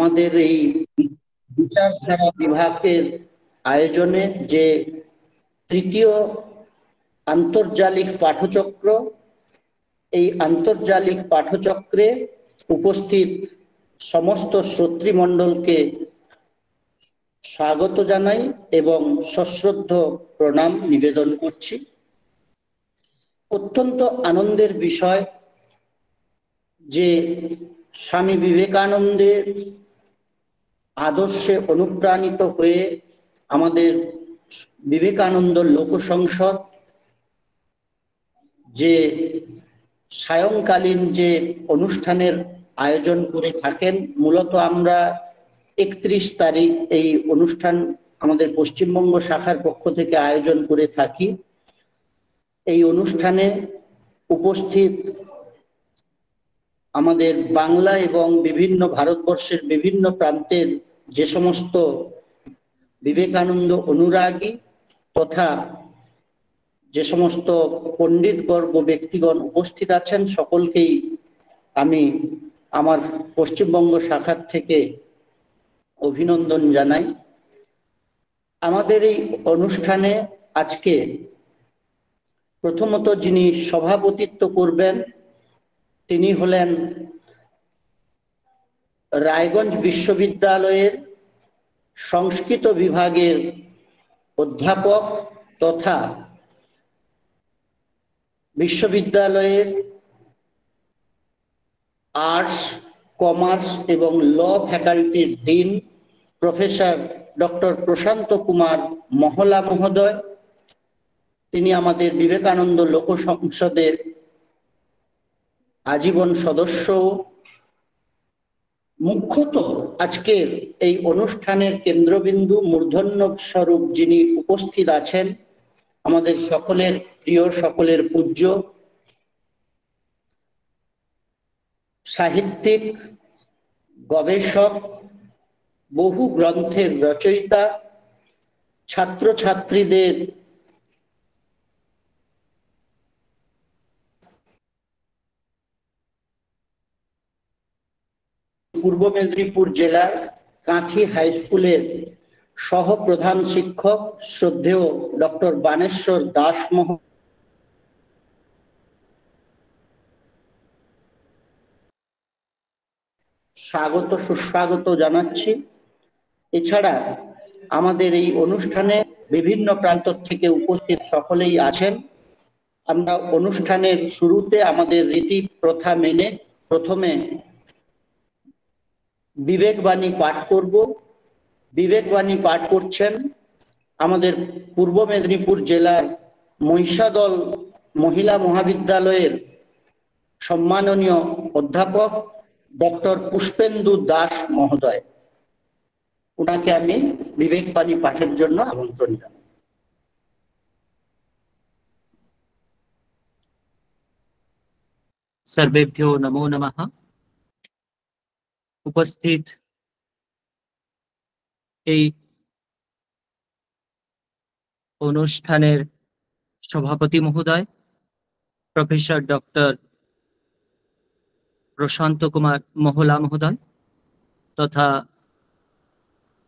আমাদের এই বিচারধারা বিভাগের আয়োজনে যে তৃতীয় আন্তর্জালিক পাঠচক্র, এই আন্তর্জালিক পাঠচক্রে উপস্থিত সমস্ত শ্রোতৃমণ্ডলকে স্বাগত জানাই এবং সশ্রদ্ধ প্রণাম নিবেদন করছি। অত্যন্ত আনন্দের বিষয় যে স্বামী বিবেকানন্দের আদর্শে অনুপ্রাণিত হয়ে আমাদের বিবেকানন্দ লোক সংসদ যে সায়ংকালীন যে অনুষ্ঠানের আয়োজন করে থাকেন, মূলত আমরা 31 তারিখ এই অনুষ্ঠান আমাদের পশ্চিমবঙ্গ শাখার পক্ষ থেকে আয়োজন করে থাকি। এই অনুষ্ঠানে উপস্থিত আমাদের বাংলা এবং বিভিন্ন ভারতবর্ষের বিভিন্ন প্রান্তের যে সমস্ত বিবেকানন্দ অনুরাগী তথা যে সমস্ত পণ্ডিতবর্গ ব্যক্তিগণ উপস্থিত আছেন, সকলকেই আমি আমার পশ্চিমবঙ্গ শাখার থেকে অভিনন্দন জানাই। আমাদের এই অনুষ্ঠানে আজকে প্রথমত যিনি সভাপতিত্ব করবেন তিনি হলেন রায়গঞ্জ বিশ্ববিদ্যালয়ের সংস্কৃত বিভাগের অধ্যাপক তথা বিশ্ববিদ্যালয়ের আর্টস, কমার্স এবং ল ফ্যাকাল্টির ডিন প্রফেসর ডক্টর প্রশান্ত কুমার মহলা মহোদয়। তিনি আমাদের বিবেকানন্দ লোক সংসদের আজীবন সদস্য। মুখ্যত আজকের এই অনুষ্ঠানের কেন্দ্রবিন্দু মূর্ধন্য স্বরূপ যিনি উপস্থিত আছেন, আমাদের সকলের প্রিয়, সকলের পূজ্য সাহিত্যিক, গবেষক, বহু গ্রন্থের রচয়িতা, ছাত্রছাত্রীদের পূর্ব মেদিনীপুর জেলার কাঁথি হাই স্কুলের সহ প্রধান শিক্ষক শ্রদ্ধেয় ডক্টর বানেশ্বর দাস মহোদয়, স্বাগত সুস্বাগত জানাচ্ছি। এছাড়া আমাদের এই অনুষ্ঠানে বিভিন্ন প্রান্ত থেকে উপস্থিত সকলেই আছেন। আমরা অনুষ্ঠানের শুরুতে আমাদের রীতি প্রথা মেনে প্রথমে বিবেকবাণী পাঠ করব। বিবেকবাণী পাঠ করছেন আমাদের পূর্ব মেদিনীপুর জেলার মহিষাদল মহিলা মহাবিদ্যালয়ের সম্মাননীয় অধ্যাপক ডক্টর পুষ্পেন্দু দাস মহোদয়। ওনাকে আমি বিবেকবাণী পাঠের জন্য আমন্ত্রণ জানাই। सर्वेभ्यो नमो नमः। उपस्थित এই অনুষ্ঠানের সভাপতি মহোদয় প্রফেসর ডক্টর প্রশান্ত কুমার মহলা মহোদয় তথা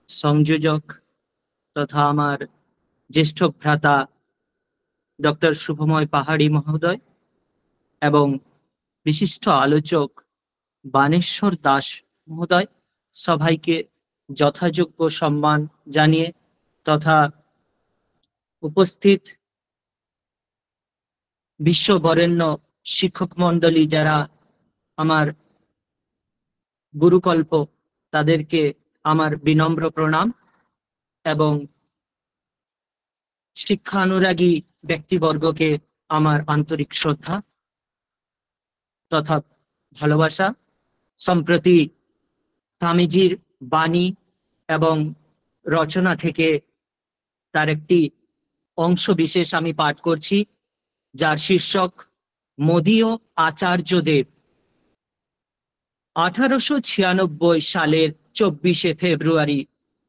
সংযোজক তথা আমার জ্যেষ্ঠ ভ্রাতা ডক্টর শুভময় পাহাড়ি মহোদয় এবং বিশিষ্ট আলোচক বানেশ্বর দাস মহোদয়, সবাইকে যথাযোগ্য সম্মান জানিয়ে তথা উপস্থিত বিশ্ববরেণ্য শিক্ষক মণ্ডলী যারা আমার গুরুকল্প, তাদেরকে আমার বিনম্র প্রণাম এবং শিক্ষানুরাগী ব্যক্তিবর্গকে আমার আন্তরিক শ্রদ্ধা তথা ভালোবাসা। সম্প্রতি স্বামীজির বাণী এবং রচনা থেকে তার একটি অংশ বিশেষ আমি পাঠ করছি, যার শীর্ষক মোদীয় আচার্যদেব। 1896 সালের 24শে ফেব্রুয়ারি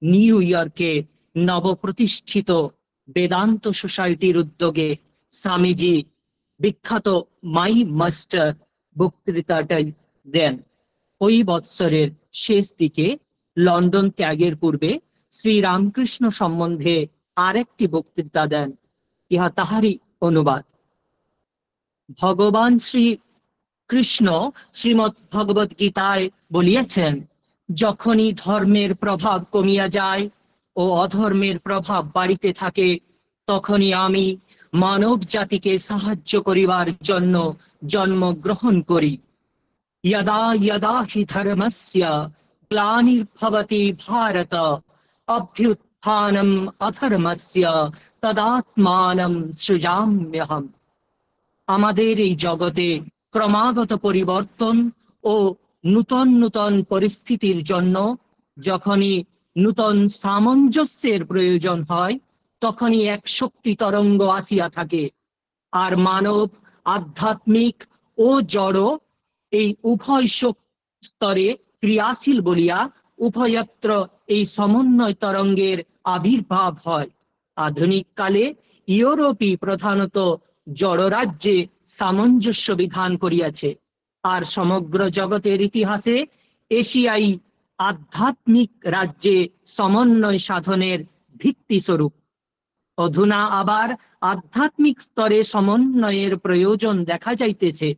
নিউ ইয়র্কে নবপ্রতিষ্ঠিত বেদান্ত সোসাইটির উদ্যোগে স্বামীজি বিখ্যাত মাই মাস্টার বক্তৃতাটাই দেন। ওই বৎসরের শেষ দিকে লন্ডন ত্যাগের পূর্বে শ্রী রামকৃষ্ণ সম্বন্ধে আরেকটি বক্তৃতা দেন। ইহা তাহারই অনুবাদ। ভগবান শ্রী কৃষ্ণ শ্রীমদ্ ভগবত গীতায় বলিয়াছেন, যখনই ধর্মের প্রভাব কমিয়া যায় ও অধর্মের প্রভাব বাড়িতে থাকে, তখনই আমি মানব জাতিকে সাহায্য করিবার জন্য জন্মগ্রহণ করি। यदा यदा हि धर्मस्य ग्लानिर्भवति भारत अभ्युत्थानम् अधर्मस्य तदात्मानं सृजाम्यहम्। আমাদের এই জগতে ক্রমাগত পরিবর্তন ও নূতন নূতন পরিস্থিতির জন্য যখনই নূতন সামঞ্জস্যের প্রয়োজন হয়, তখনই এক শক্তি তরঙ্গ আসিয়া থাকে। আর মানব আধ্যাত্মিক ও জড় এই উভয় স্তরে ক্রিয়াশীল বলিয়া উভয়ত্র এই সমন্বয় তরঙ্গের আবির্ভাব হয়। আধুনিক কালে ইউরোপই প্রধানত জড়রাজ্যে সামঞ্জস্য বিধান করিয়াছে, আর সমগ্র জগতের ইতিহাসে এশিয়াই আধ্যাত্মিক রাজ্যে সমন্বয় সাধনের ভিত্তিস্বরূপ। অধুনা আবার আধ্যাত্মিক স্তরে সমন্বয়ের প্রয়োজন দেখা যাইতেছে।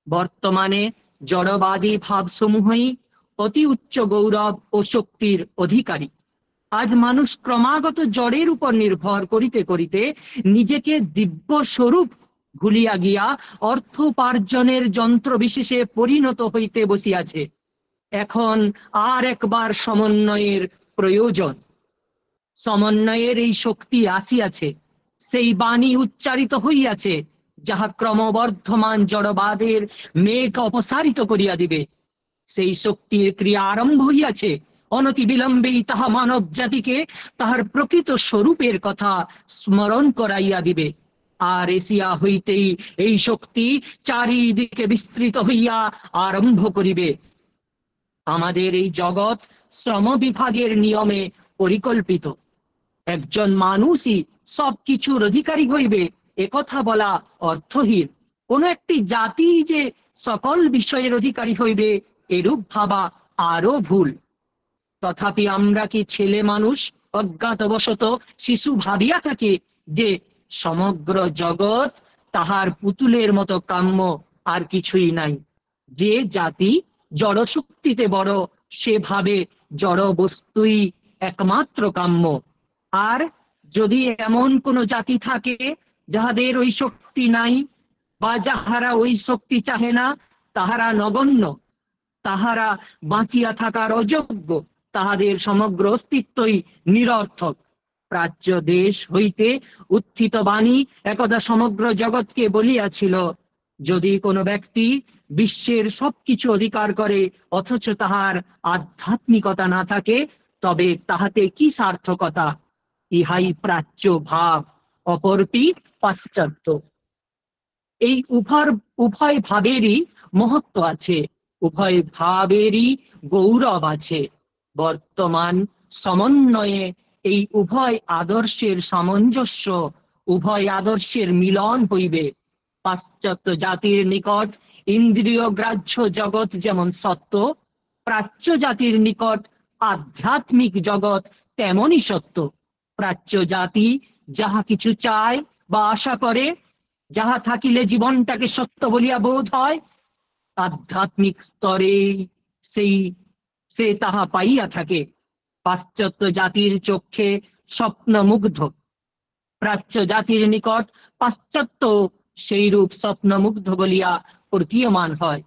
বর্তমানে জড়বাদী ভাবসমূহই অতি উচ্চ গৌরব ও শক্তির অধিকারী। আজ মানুষ ক্রমাগত জড়ের উপর নির্ভর করিতে করিতে নিজেকে দিব্য স্বরূপ ভুলিয়া গিয়া অর্থোপার্জনের যন্ত্র বিশেষে পরিণত হইতে বসিয়াছে। এখন আর একবার সমন্বয়ের প্রয়োজন। সমন্বয়ের এই শক্তি আসিয়াছে, সেই বাণী উচ্চারিত হইয়াছে, যাহা ক্রমবর্ধমান জড়বাদের মেঘ অপসারিত করিয়া দিবে। সেই শক্তির ক্রিয়া আরম্ভ হইয়াছে। অনতি বিলম্বেই তাহা মানব জাতিকে তাহার প্রকৃত স্বরূপের কথা স্মরণ করাইয়া দিবে। আর এশিয়া হইতেই এই শক্তি চারিদিকে বিস্তৃত হইয়া আরম্ভ করিবে। আমাদের এই জগৎ শ্রম বিভাগের নিয়মে পরিকল্পিত। একজন মানুষই সবকিছুর অধিকারী হইবে, একথা বলা অর্থহীন। কোন একটি জাতি যে সকল বিষয়ের অধিকারী হইবে, এরূপ ভাবা আরো ভুল। তথাপি আমরা কি ছেলে মানুষ অজ্ঞাতবশত শিশু ভাবিয়া থাকি যে সমগ্র জগৎ তাহার পুতুলের মতো কাম্য, আর কিছুই নাই। যে জাতি জড় শক্তিতে বড়, সে ভাবে জড় বস্তুই একমাত্র কাম্য। আর যদি এমন কোন জাতি থাকে যাহাদের ওই শক্তি নাই, বা যাহারা ওই শক্তি চাহে না, তাহারা নগণ্য, তাহারা বাঁচিয়া থাকার অযোগ্য, তাহাদের সমগ্র অস্তিত্বই নিরর্থক। প্রাচ্য দেশ হইতে উত্থিত বাণী একদা সমগ্র জগৎকে বলিয়াছিল, যদি কোনো ব্যক্তি বিশ্বের সবকিছু অধিকার করে অথচ তাহার আধ্যাত্মিকতা না থাকে, তবে তাহাতে কি সার্থকতা? ইহাই প্রাচ্য ভাব, অপরটি পাশ্চাত্য। এই উভয় ভাবেরই মহত্ব আছে, উভয় ভাবেরই গৌরব আছে। বর্তমান সমন্বয়ে এই উভয় আদর্শের সামঞ্জস্য, উভয় আদর্শের মিলন হইবে। পাশ্চাত্য জাতির নিকট ইন্দ্রিয় গ্রাহ্য জগৎ যেমন সত্য, প্রাচ্য জাতির নিকট আধ্যাত্মিক জগৎ তেমনই সত্য। প্রাচ্য জাতি যাহা কিছু চায় বা আশা করে, যাহা থাকিলে জীবনটাকে সত্য বলিয়া বোধ হয়, আধ্যাত্মিক স্তরে সে তাহা পাইয়া থাকে। পাশ্চাত্য জাতির চক্ষে স্বপ্নমুগ্ধ, প্রাচ্য জাতির নিকট পাশ্চাত্য সেইরূপ স্বপ্নমুগ্ধ বলিয়া প্রতীয়মান হয়।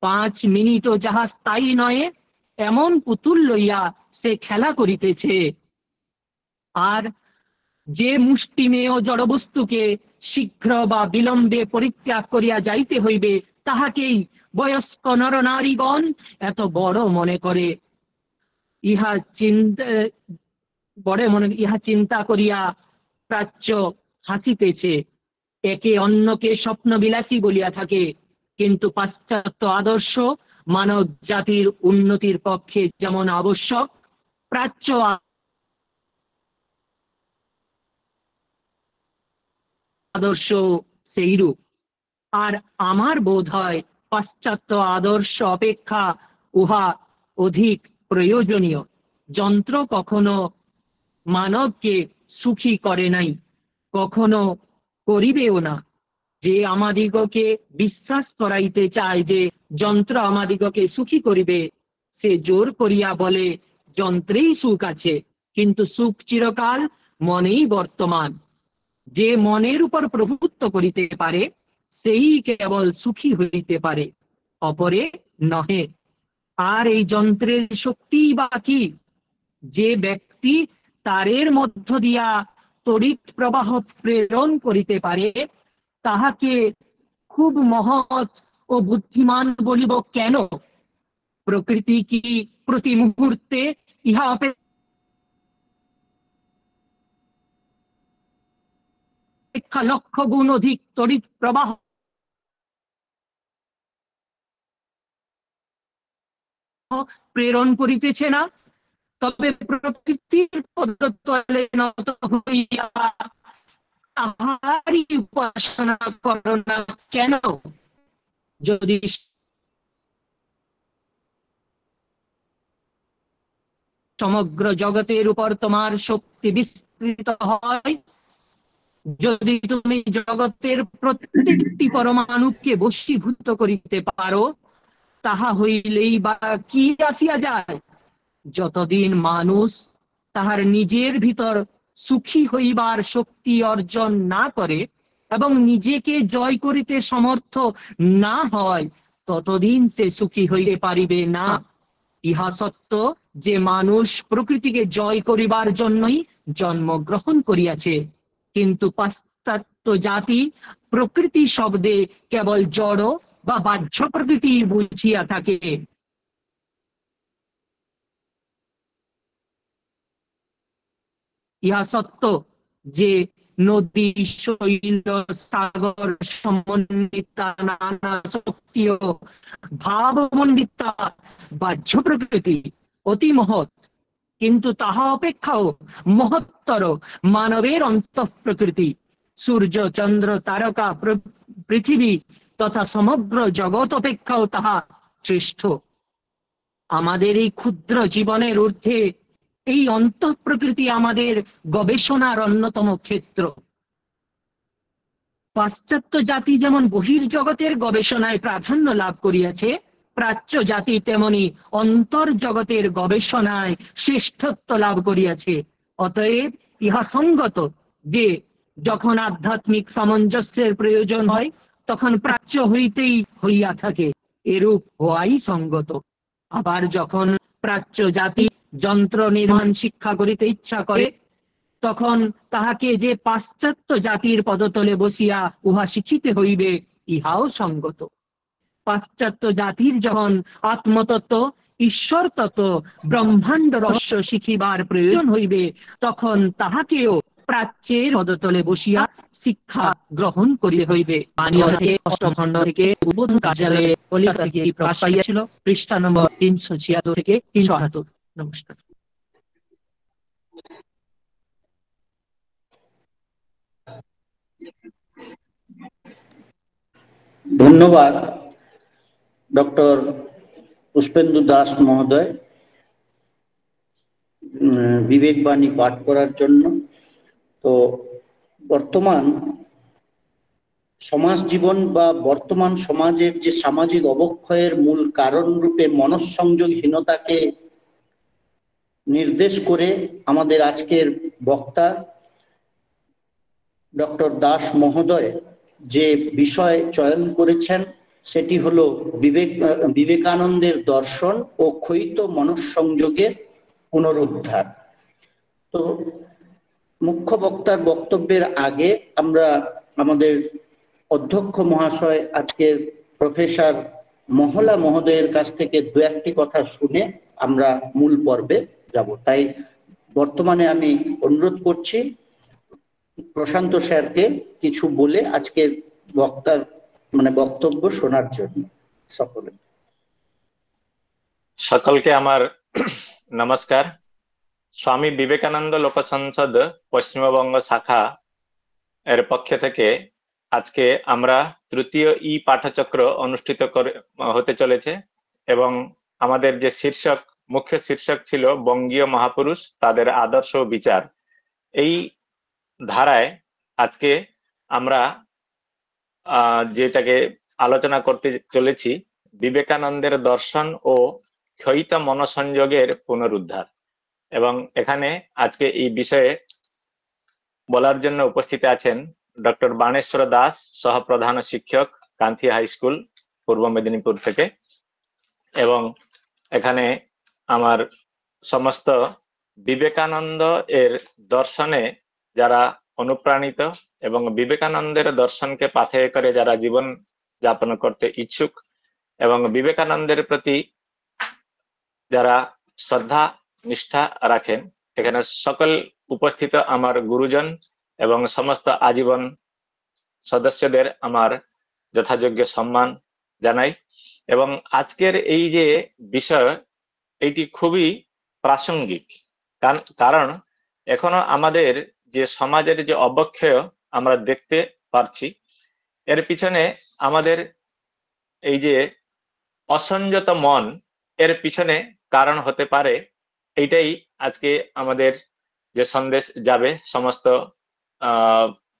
5 মিনিটও যাহা স্থায়ী নয়, এমন পুতুল লইয়া সে খেলা করিতেছে। আর যে মুষ্টিমেয় জড়বস্তুকে শীঘ্র বা বিলম্বে পরিত্যাগ করিয়া যাইতে হইবে, তাহাকেই বয়স্ক নরনারীগণ এত বড় মনে করে। ইহা চিন্তা করিয়া প্রাচ্য হাসিতেছে, একে অন্যকে স্বপ্নবিলাসী বলিয়া থাকে। কিন্তু পাশ্চাত্য আদর্শ মানব জাতির উন্নতির পক্ষে যেমন আবশ্যক, প্রাচ্য আদর্শ সেইরূপ। আর আমার বোধ হয় পাশ্চাত্য আদর্শ অপেক্ষা উহা অধিক প্রয়োজনীয়। যন্ত্র কখনো মানবকে সুখী করে নাই, কখনো করিবেও না। যে আমাদিগকে বিশ্বাস করাইতে চায় যে যন্ত্র আমাদিগকে সুখী করিবে, সে জোর করিয়া বলে যন্ত্রেই সুখ আছে, কিন্তু সুখ চিরকাল মনেই বর্তমান। যে মনের উপর প্রভুত্ব করিতে পারে সেই কেবল সুখী হইতে পারে, অপরে নহে। আর এই যন্ত্রের শক্তি বা কি? যে ব্যক্তি তারের মধ্য দিয়া তড়িৎ প্রবাহ প্রেরণ করিতে পারে, তাহাকে খুব মহৎ ও বুদ্ধিমান বলিব কেন? প্রকৃতি কি প্রতি মুহূর্তে ইহা অপেক্ষা লক্ষ গুণ অধিক তড়িৎ প্রবাহ প্রেরণ করিতেছে না? তবে প্রকৃতির পদতলে নত হইয়া তাহারই উপাসনা করো না কেন? যদি সমগ্র জগতের উপর তোমার শক্তি বিস্তৃত হয়, যদি তুমি জগতের প্রত্যেকটি পরমাণুকে বশীভূত করিতে পারো, তাহা হইলেই বা কি আসিয়া যায়? যতদিন মানুষ তাহার নিজের ভিতর সুখী হইবার শক্তি অর্জন না করে এবং নিজেকে জয় করিতে সমর্থ না হয়, ততদিন সে সুখী হইতে পারিবে না। ইহা সত্য যে মানুষ প্রকৃতিকে জয় করিবার জন্যই জন্মগ্রহণ করিয়াছে, কিন্তু পাশ্চাত্য জাতি প্রকৃতি শব্দে কেবল জড় বা বাহ্য প্রকৃতি বুঝিয়া থাকে। ইহা সত্য যে নদী, শৈল, সাগর সমন্বিতা নানা শক্তিও ভাবমণ্ডিতা বাহ্য প্রকৃতি অতি মহৎ, কিন্তু তাহা অপেক্ষাও মহত্তর মানবের অন্তঃ প্রকৃতি। সূর্য, চন্দ্র, তারকা, পৃথিবী তথা সমগ্র জগৎ অপেক্ষাও তাহা শ্রেষ্ঠ। আমাদের এই ক্ষুদ্র জীবনের ঊর্ধ্বে এই অন্তঃ প্রকৃতি আমাদের গবেষণার অন্যতম ক্ষেত্র। পাশ্চাত্য জাতি যেমন বহির্জগতের গবেষণায় প্রাধান্য লাভ করিয়াছে, প্রাচ্য জাতি তেমনি অন্তর্জগতের গবেষণায় শ্রেষ্ঠত্ব লাভ করিয়াছে। অতএব ইহা সঙ্গত যে যখন আধ্যাত্মিক সামঞ্জস্যের প্রয়োজন হয়, তখন প্রাচ্য হইতেই হইয়া থাকে, এরূপ হওয়াই সঙ্গত। আবার যখন প্রাচ্য জাতি যন্ত্র নির্মাণ শিক্ষা করিতে ইচ্ছা করে, তখন তাহাকে যে পাশ্চাত্য জাতির পদতলে বসিয়া উহা শিখিতে হইবে, ইহাও সঙ্গত। পাশ্চাত্য জাতির যখন আত্মতত্ত্ব, ঈশ্বর তত্ত্ব, ব্রহ্মাণ্ড রহস্য শিখিবার প্রয়োজন হইবে, তখন তাহাকেও প্রাচ্যের পদতলে বসিয়া শিক্ষা গ্রহণ করিতে হইবে। মানিয়া থেকে অষ্টম খণ্ড থেকে উদ্বোধন কার্যালয়ে কলিকাতা থেকে প্রকাশ পাইয়াছিল, পৃষ্ঠা নম্বর 376 থেকে 378। নমস্কার। ধন্যবাদ ডক্টর পুষ্পেন্দু দাস মহোদয় বিবেকবাণী পাঠ করার জন্য। তো বর্তমান সমাজ জীবন বা বর্তমান সমাজের যে সামাজিক অবক্ষয়ের মূল কারণ রূপে মনঃসংযোগহীনতাকে নির্দেশ করে আমাদের আজকের বক্তা ডক্টর দাস মহোদয় যে বিষয় চয়ন করেছেন সেটি হলো বিবেকানন্দের দর্শন ও ক্ষয়িত মনঃসংযোগের পুনরুদ্ধার। তো মুখ্য বক্তার বক্তব্যের আগে আমরা আমাদের অধ্যক্ষ মহাশয় আজকের প্রফেসর মহলা মহোদয়ের কাছ থেকে দু একটি কথা শুনে আমরা মূল পর্বে যাব। তাই বর্তমানে আমি অনুরোধ করছি প্রশান্ত স্যারকে কিছু বলে আজকের বক্তার বক্তব্য শোনার জন্য। সকলকে আমার নমস্কার। স্বামী বিবেকানন্দ লোক সংসদ পশ্চিমবঙ্গ শাখা এর পক্ষ থেকে আজকে আমরা তৃতীয় পাঠচক্র অনুষ্ঠিত হতে চলেছে এবং আমাদের যে শীর্ষক মুখ্য শীর্ষক ছিল বঙ্গীয় মহাপুরুষ, তাদের আদর্শ ও বিচার। এই ধারায় আজকে আমরা যেটাকে আলোচনা করতে চলেছি, বিবেকানন্দের দর্শন ও ক্ষয়িত মনসংযোগের পুনরুদ্ধার। এবং এখানে আজকে এই বিষয়ে বলার জন্য উপস্থিত আছেন ডক্টর বাণেশ্বর দাস, সহপ্রধান শিক্ষক, কান্থি হাই স্কুল, পূর্ব মেদিনীপুর থেকে। এবং এখানে আমার সমস্ত বিবেকানন্দ এর দর্শনে যারা অনুপ্রাণিত এবং বিবেকানন্দের দর্শনকে পাথেয় করে যারা জীবন যাপন করতে ইচ্ছুক এবং বিবেকানন্দের প্রতি যারা শ্রদ্ধা নিষ্ঠা রাখেন, এখানে সকল উপস্থিত আমার গুরুজন এবং সমস্ত আজীবন সদস্যদের আমার যথাযোগ্য সম্মান জানাই। এবং আজকের এই যে বিষয়, এটি খুবই প্রাসঙ্গিক, কারণ এখনো আমাদের যে সমাজের যে অবক্ষয় আমরা দেখতে পারছি, এর পিছনে আমাদের এই যে অসংযত মন, এর পিছনে কারণ হতে পারে। এইটাই আজকে আমাদের যে সন্দেশ যাবে সমস্ত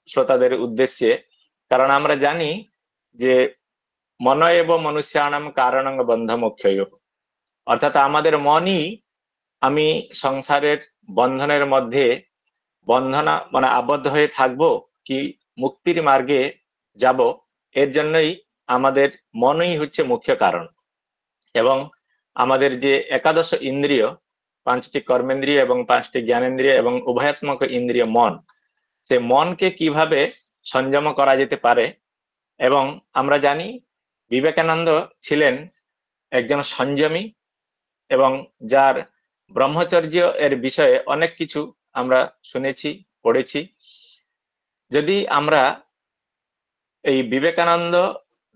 শ্রোতাদের উদ্দেশ্যে। কারণ আমরা জানি যে মন এব মনুষ্যানাম কারণং বন্ধমোক্ষয়, অর্থাৎ আমাদের মনই আমি সংসারের বন্ধনের মধ্যে আবদ্ধ হয়ে থাকবো কি মুক্তির মার্গে যাব, এর জন্যই আমাদের মনই হচ্ছে মুখ্য কারণ। এবং আমাদের যে একাদশ ইন্দ্রিয়, 5টি কর্মেন্দ্রিয় এবং 5টি জ্ঞানেন্দ্রিয় এবং উভয়াত্মক ইন্দ্রিয় মন, সে মনকে কিভাবে সংযম করা যেতে পারে। এবং আমরা জানি বিবেকানন্দ ছিলেন একজন সংযমী এবং যার ব্রহ্মচর্য এর বিষয়ে অনেক কিছু আমরা শুনেছি, পড়েছি। যদি আমরা এই বিবেকানন্দ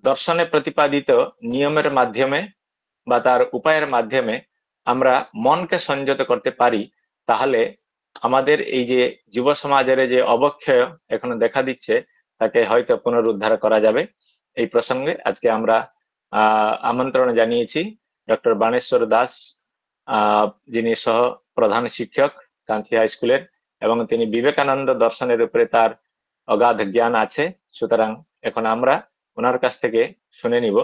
দর্শনে প্রতিপাদিত নিয়মের মাধ্যমে বা তার উপায়ের মাধ্যমে আমরা মনকে সংযত করতে পারি, তাহলে আমাদের এই যে যুব সমাজের যে অবক্ষয় এখনো দেখা দিচ্ছে, তাকে হয়তো পুনরুদ্ধার করা যাবে। এই প্রসঙ্গে আজকে আমরা আমন্ত্রণ জানিয়েছি ডক্টর বাণেশ্বর দাস, যিনি সহ প্রধান শিক্ষক কান্থি হাই স্কুলের, এবং তিনি বিবেকানন্দ দর্শনের উপরে তার অগাধ জ্ঞান আছে। সুতরাং এখন আমরা ওনার কাছ থেকে শুনে নিব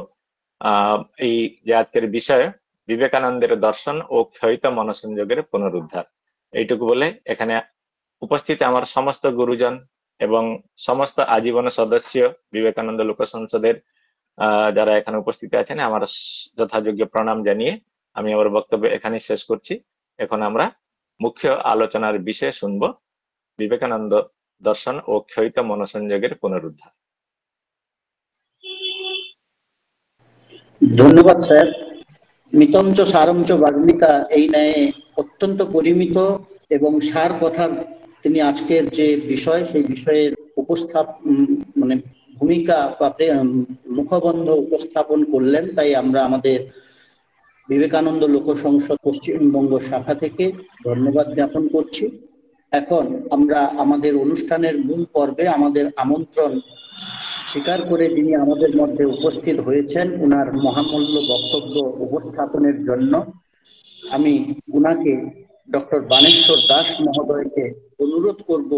এই যে আজকের বিষয়, বিবেকানন্দের দর্শন ও ক্ষয়িত মনসংযোগের পুনরুদ্ধার। এইটুকু বলে এখানে উপস্থিত আমার সমস্ত গুরুজন এবং সমস্ত আজীবন সদস্য বিবেকানন্দ লোক সংসদের যারা এখানে উপস্থিত আছেন, আমার যথাযোগ্য প্রণাম জানিয়ে আমি আমার বক্তব্য এখানে শেষ করছি। এখন আমরা মুখ্য আলোচনার বিষয় শুনব, বিবেকানন্দ দর্শন ও ক্ষয়িত মনসংযোগের পুনরুদ্ধার। ধন্যবাদ স্যার। মিতঞ্চ সারঞ্চ বাগ্মিতা, এই ন্যায়ে অত্যন্ত পরিমিত এবং সার কথার তিনি আজকের যে বিষয়, সেই বিষয়ের ভূমিকা বা মুখবন্ধ উপস্থাপন করলেন। তাই আমরা আমাদের বিবেকানন্দ লোক সংসদ পশ্চিমবঙ্গ শাখা থেকে ধন্যবাদ জ্ঞাপন করছি। এখন আমরা আমাদের অনুষ্ঠানের মূল পর্বে আমাদের আমন্ত্রণ স্বীকার করে যিনি আমাদের মধ্যে উপস্থিত হয়েছেন, উনার মহামূল্য বক্তব্য উপস্থাপনের জন্য আমি উনাকে, ডক্টর বাণেশ্বর দাস মহোদয়কে অনুরোধ করব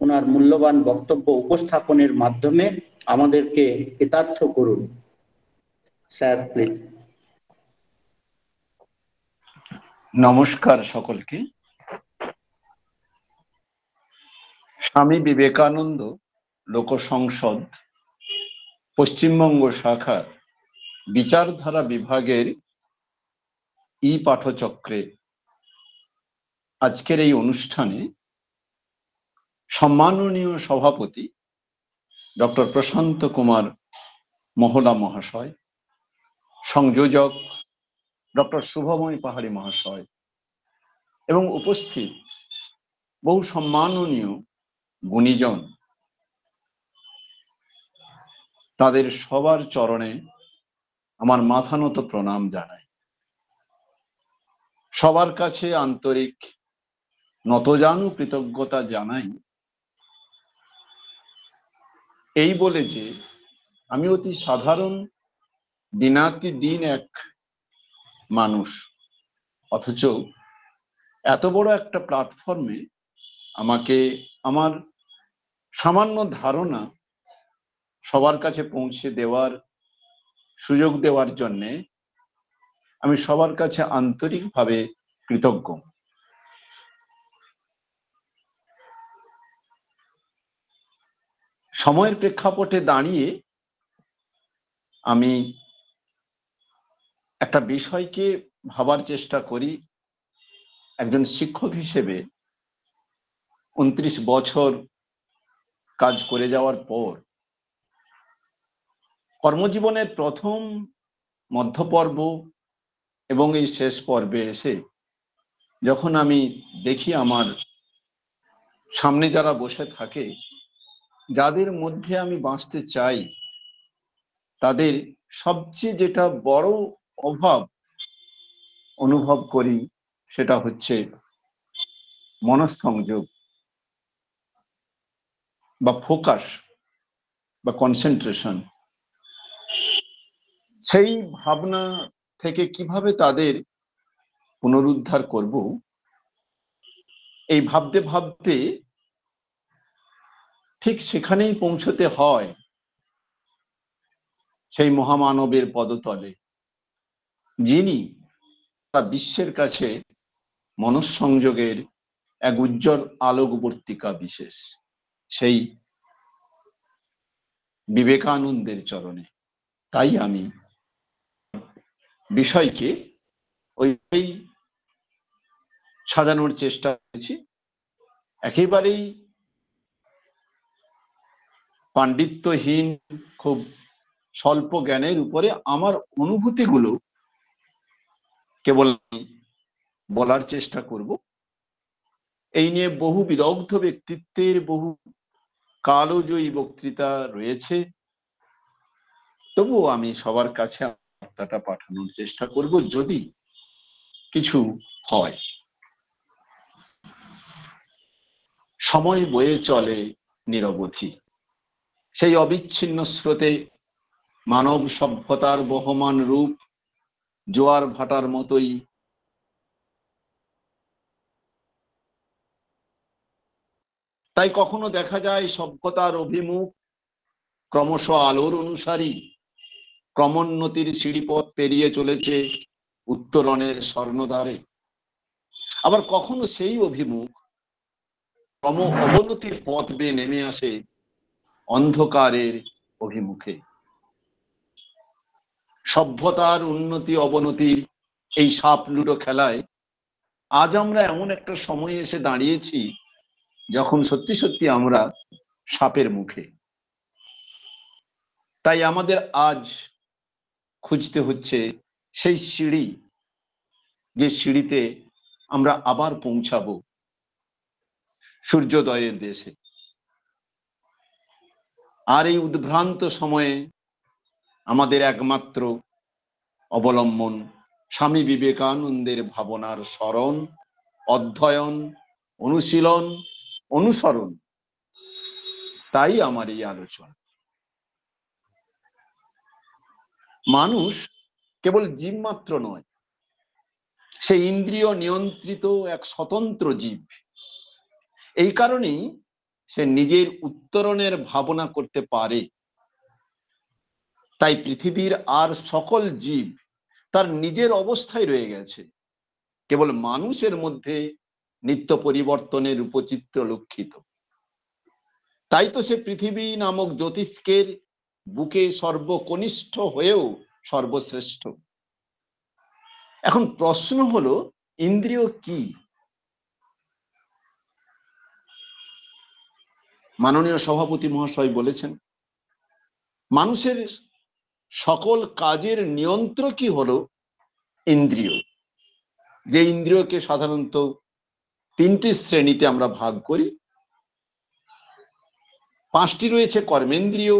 ওনার মূল্যবান বক্তব্য উপস্থাপনের মাধ্যমে আমাদেরকে কৃতার্থ করুন। Sir please. নমস্কার সকলকে। স্বামী বিবেকানন্দ লোক সংসদ পশ্চিমবঙ্গ শাখার বিচারধারা বিভাগের পাঠচক্রে আজকের এই অনুষ্ঠানে সম্মাননীয় সভাপতি ডক্টর প্রশান্ত কুমার মহলা মহাশয়, সংযোজক ডক্টর শুভময় পাহাড়ি মহাশয় এবং উপস্থিত বহু সম্মাননীয় গুণীজন, তাদের সবার চরণে আমার মাথানত প্রণাম জানাই। সবার কাছে আন্তরিক নতজানু কৃতজ্ঞতা জানাই, এই বলে যে আমি অতি সাধারণ দিনাতি দিন এক মানুষ, অথচ এত বড় একটা প্ল্যাটফর্মে আমাকে আমার সামান্য ধারণা সবার কাছে পৌঁছে দেওয়ার সুযোগ দেওয়ার জন্যে আমি সবার কাছে আন্তরিকভাবে কৃতজ্ঞ। সময়ের প্রেক্ষাপটে দাঁড়িয়ে আমি একটা বিষয়কে ভাবার চেষ্টা করি। একজন শিক্ষক হিসেবে 29 বছর কাজ করে যাওয়ার পর কর্মজীবনের প্রথম মধ্যপর্ব এবং এই শেষ পর্বে এসে যখন আমি দেখি আমার সামনে যারা বসে থাকে, যাদের মধ্যে আমি বাঁচতে চাই, তাদের সবচেয়ে যেটা বড় অভাব অনুভব করি সেটা হচ্ছে মনঃসংযোগ বা ফোকাস বা কনসেন্ট্রেশন। সেই ভাবনা থেকে কিভাবে তাদের পুনরুদ্ধার করব, এই ভাবতে ভাবতে ঠিক সেখানেই পৌঁছতে হয় সেই মহামানবের পদতলে, যিনি বিশ্বের কাছে মনঃসংযোগের এক উজ্জ্বল আলোকবর্তিকা বিশেষ, সেই বিবেকানন্দের চরণে। তাই আমি বিষয়কে ওই সাজানোর চেষ্টা করেছি। একেবারেই পাণ্ডিত্যহীন, খুব স্বল্প জ্ঞানের উপরে আমার অনুভূতিগুলো কেবল বলার চেষ্টা করব। এই নিয়ে বহু বিদগ্ধ ব্যক্তিত্বের বহু কালজয়ী বক্তৃতা রয়েছে, তবুও আমি সবার কাছে বার্তাটা পাঠানোর চেষ্টা করব, যদি কিছু হয়। সময় বয়ে চলে নিরবধি, সেই অবিচ্ছিন্ন স্রোতে মানব সভ্যতার বহমান রূপ জোয়ার ভাটার মতোই তাই কখনো দেখা যায় সভ্যতার অভিমুখ ক্রমশ আলোর অনুসারী ক্রমোন্নতির সিঁড়িপথ পেরিয়ে চলেছে উত্তরণের স্বর্ণদ্বারে। আবার কখনো সেই অভিমুখ ক্রম অবনতির পথ বেয়ে নেমে আসে অন্ধকারের অভিমুখে। সভ্যতার উন্নতি অবনতির এই সাপ লুডো খেলায় আজ আমরা এমন একটা সময়ে এসে দাঁড়িয়েছি যখন সত্যি সত্যি আমরা সাপের মুখে। তাই আমাদের আজ খুঁজতে হচ্ছে সেই সিঁড়ি, যে সিঁড়িতে আমরা আবার পৌঁছাবো সূর্যোদয়ের দেশে। আর এই উদ্ভ্রান্ত সময়ে আমাদের একমাত্র অবলম্বন স্বামী বিবেকানন্দের ভাবনার স্মরণ, অধ্যয়ন, অনুশীলন, অনুসরণ। তাই আমার এই আলোচনা। মানুষ কেবল জীব মাত্র নয়, সে ইন্দ্রিয় নিয়ন্ত্রিত এক স্বতন্ত্র জীব। এই কারণেই সে নিজের উত্তরণের ভাবনা করতে পারে। তাই পৃথিবীর আর সকল জীব তার নিজের অবস্থায় রয়ে গেছে, কেবল মানুষের মধ্যে নিত্য পরিবর্তনের উপচিত্র লক্ষিত। তাই তো সে পৃথিবী নামক জ্যোতিষ্কের বুকে সর্বকনিষ্ঠ হয়েও সর্বশ্রেষ্ঠ। এখন প্রশ্ন হলো, ইন্দ্রিয় কি? মাননীয় সভাপতি মহাশয় বলেছেন, মানুষের সকল কাজের নিয়ন্ত্রকই হলো ইন্দ্রিয়। যে ইন্দ্রিয়কে সাধারণত 3টি শ্রেণীতে আমরা ভাগ করি। 5টি রয়েছে কর্মেন্দ্রিয়,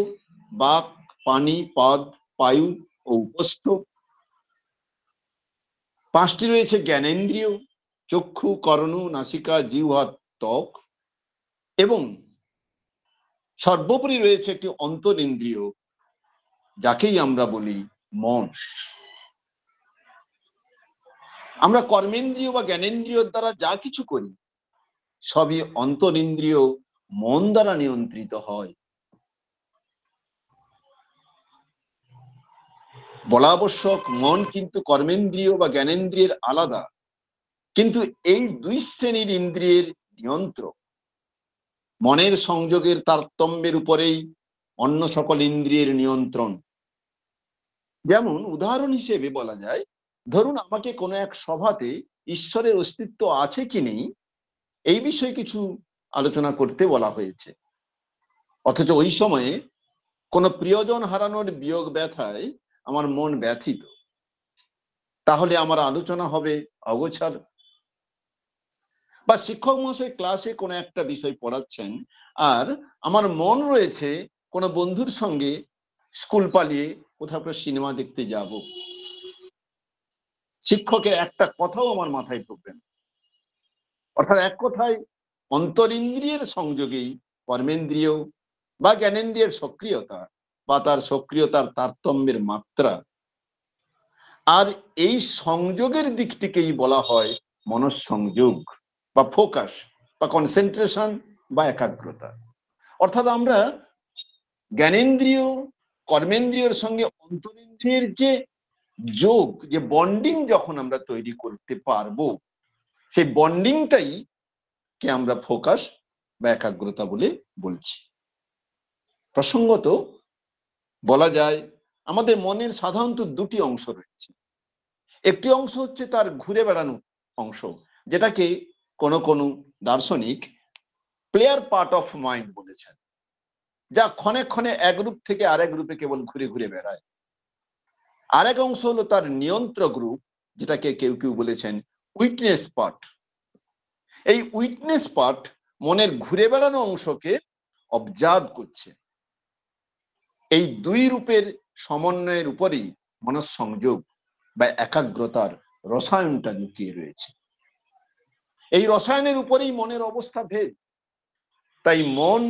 বাক, পানি, পাদ, পায়ু ও উপস্থ। 5টি রয়েছে জ্ঞানেন্দ্রিয়, চক্ষু, কর্ণ, নাসিকা, জিহ্বা, ত্বক। এবং সর্বোপরি রয়েছে একটি অন্তরিন্দ্রিয়, যাকেই আমরা বলি মন। আমরা কর্মেন্দ্রিয় বা জ্ঞানেন্দ্রিয় দ্বারা যা কিছু করি সবই অন্তরিন্দ্রিয় মন দ্বারা নিয়ন্ত্রিত হয়। বলা আবশ্যক, মন কিন্তু কর্মেন্দ্রিয় বা জ্ঞানেন্দ্রিয়ের আলাদা, কিন্তু এই দুই শ্রেণীর ইন্দ্রিয়ের নিয়ন্ত্রক। মনের সংযোগের তারতম্যের উপরেই অন্য সকল ইন্দ্রিয়ের নিয়ন্ত্রণ। যেমন উদাহরণ হিসেবে বলা যায়, ধরুন আমাকে কোনো এক সভাতে ঈশ্বরের অস্তিত্ব আছে কি নেই এই বিষয়ে কিছু আলোচনা করতে বলা হয়েছে, অথচ ওই সময়ে কোনো প্রিয়জন হারানোর বিয়োগ ব্যথায় আমার মন ব্যথিত, তাহলে আমার আলোচনা হবে অগোছাল। বা শিক্ষক মহাশয় ক্লাসে কোনো একটা বিষয় পড়াচ্ছেন আর আমার মন রয়েছে কোনো বন্ধুর সঙ্গে স্কুল পালিয়ে কোথাও একটা সিনেমা দেখতে যাব, শিক্ষকের একটা কথাও আমার মাথায় ঢুকবে না। অর্থাৎ এক কথায় অন্তরিন্দ্রিয়ের সংযোগেই কর্মেন্দ্রিয় বা জ্ঞানেন্দ্রিয়ের সক্রিয়তা বা তার সক্রিয়তার তারতম্যের মাত্রা, আর এই সংযোগের দিকটিকেই বলা হয় মনঃসংযোগ বা ফোকাস বা কনসেন্ট্রেশন বা একাগ্রতা। অর্থাৎ আমরা জ্ঞানেন্দ্রিয় কর্মেন্দ্রিয়ের সঙ্গে অন্তরিন্দ্রিয়ের যে যোগ, যে বন্ডিং যখন আমরা তৈরি করতে পারবো, সেই বন্ডিংটাই কে আমরা ফোকাস বা একাগ্রতা বলে বলছি। প্রসঙ্গত বলা যায় আমাদের মনের সাধারণত দুটি অংশ রয়েছে। একটি অংশ হচ্ছে তার ঘুরে বেড়ানো অংশ, যেটাকে কোনো কোনো দার্শনিক প্লেয়ার পার্ট অফ মাইন্ড বলেছেন, যা ক্ষণে ক্ষণে এক রূপ থেকে আরেক রূপে কেবল ঘুরে ঘুরে বেড়ায়। আরেক অংশ হলো তার নিয়ন্ত্রক রূপ, যেটাকে কেউ কেউ বলেছেন উইটনেস পার্ট। এই উইটনেস পার্ট মনের ঘুরে বেড়ানো অংশকে অবজার্ভ করছে। এই দুই রূপের সমন্বয়ের উপরেই মনঃসংযোগ বা একাগ্রতার রসায়নটা লুকিয়ে রয়েছে। এই রসায়নের উপরেই মনের অবস্থা ভেদ। তাই মন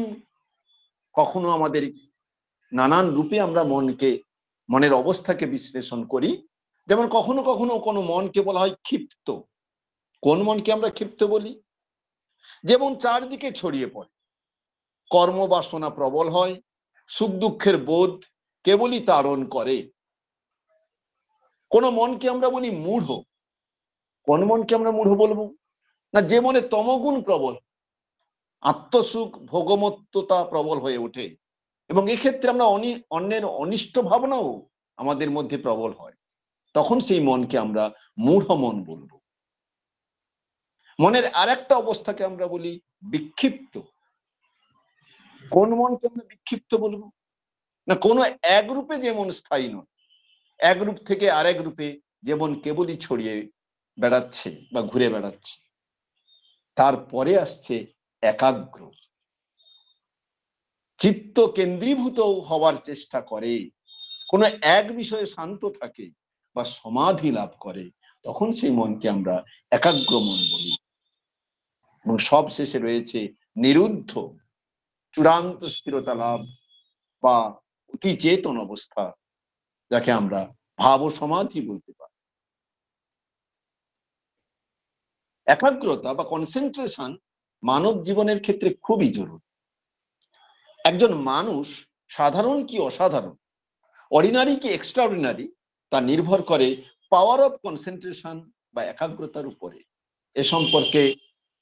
কখনো আমাদের নানান রূপে আমরা মনের অবস্থাকে বিশ্লেষণ করি। যেমন কখনো কখনো কোনো মনকে বলা হয় ক্ষিপ্ত। কোন মনকে আমরা ক্ষিপ্ত বলি? যেমন চারদিকে ছড়িয়ে পড়ে, কর্মবাসনা প্রবল হয়, সুখ দুঃখের বোধ কেবলই তাড়ন করে। কোন মনকে আমরা বলি মূঢ়। কোন মনকে আমরা মূঢ় বলবো? না, যে মনে তমগুণ প্রবল, আত্মসুখ ভোগমত্ততা প্রবল হয়ে ওঠে, এবং এক্ষেত্রে আমরা অন্যের অনিষ্ট ভাবনাও আমাদের মধ্যে প্রবল হয়, তখন সেই মনকে আমরা মূঢ় মন বলবো। মনের আরেকটা অবস্থাকে আমরা বলি বিক্ষিপ্ত। কোন মনকে আমরা বিক্ষিপ্ত বলবো? না, কোনো এক রূপে যেমন স্থায়ী নয়, এক রূপ থেকে আরেক রূপে যেমন কেবলই ছড়িয়ে বেড়াচ্ছে বা ঘুরে বেড়াচ্ছে। তারপরে আসছে একাগ্র, চিত্ত কেন্দ্রীভূত হওয়ার চেষ্টা করে, কোনো এক বিষয়ে শান্ত থাকে বা সমাধি লাভ করে, তখন সেই মনকে আমরা একাগ্র মন বলি। এবং সব শেষে রয়েছে নিরুদ্ধ, চূড়ান্ত স্থিরতা লাভ বা অতি চেতন অবস্থা, যাকে আমরা ভাব সমাধি বলতে পারি। একাগ্রতা বা কনসেন্ট্রেশন মানব জীবনের ক্ষেত্রে খুবই জরুরি। একজন মানুষ সাধারণ কি অসাধারণ, অর্ডিনারি কি এক্সট্রাঅর্ডিনারি, তা নির্ভর করে পাওয়ার অফ কনসেন্ট্রেশন বা একাগ্রতার উপরে। এ সম্পর্কে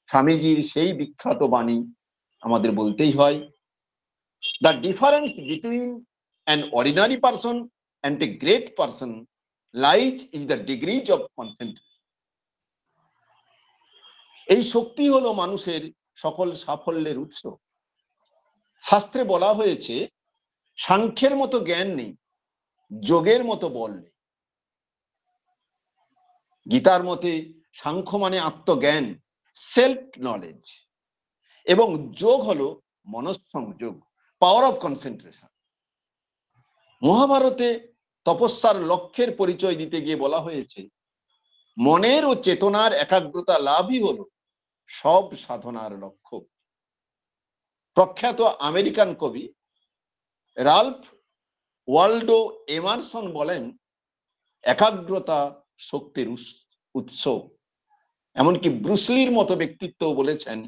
স্বামীজির সেই বিখ্যাত বাণী আমাদের বলতেই হয়, the difference between an ordinary person and a great person lies in the degrees of concentration. এই শক্তি হলো মানুষের সকল সাফল্যের উৎস। শাস্ত্রে বলা হয়েছে, সাংখ্যের মতো জ্ঞান নেই, যোগের মতো বল নেই। গীতার মতে সাংখ্য মানে আত্মজ্ঞান, সেলফ নলেজ, এবং যোগ হলো মনঃসংযোগ, পাওয়ার অফ কনসেন্ট্রেশন। মহাভারতে তপস্যার লক্ষ্যের পরিচয় দিতে গিয়ে বলা হয়েছে, মনের ও চেতনার একাগ্রতা লাভই হলো সব সাধনার লক্ষ্য। প্রখ্যাত আমেরিকান কবি রাল্ফ ওয়ালডো এমারসন বলেন, একাগ্রতা শক্তির উৎস। উৎস। এমনকি ব্রুসলির মতো ব্যক্তিত্ব বলেছেন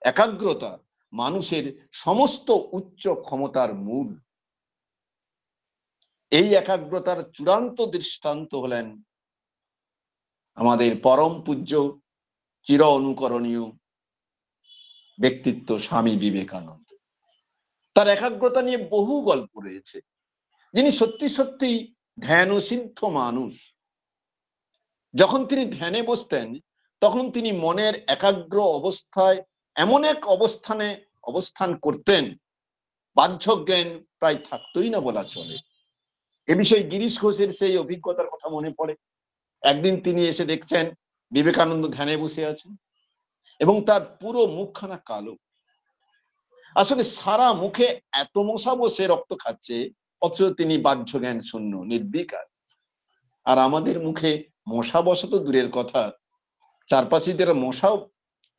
একাগ্রতা মানুষের সমস্ত উচ্চ ক্ষমতার মূল। এই একাগ্রতার চূড়ান্ত দৃষ্টান্ত হলেন আমাদের পরম পূজ্য চির অনুকরণীয় ব্যক্তিত্ব স্বামী বিবেকানন্দ। তার একাগ্রতা নিয়ে বহু গল্প রয়েছে। যিনি সত্যি সত্যি ধ্যানসিদ্ধ মানুষ। যখন তিনি ধ্যানে বসতেন তখন তিনি মনের একাগ্র অবস্থায় এমন এক অবস্থান করতেন, বাহ্য জ্ঞান প্রায় থাকতোই না বলা চলে। এ বিষয়ে গিরিশ ঘোষের সেই অভিজ্ঞতার কথা মনে পড়ে। একদিন তিনি এসে দেখছেন বিবেকানন্দ ধ্যানে বসে আছেন এবং তার পুরো মুখখানা কালো। আসলে সারা মুখে এত মশা বসে রক্ত খাচ্ছে, অথচ তিনি বাহ্য জ্ঞান শূন্য, নির্বিকার। আর আমাদের মুখে মশা বসা তো দূরের কথা, চারপাশে যারা মশাও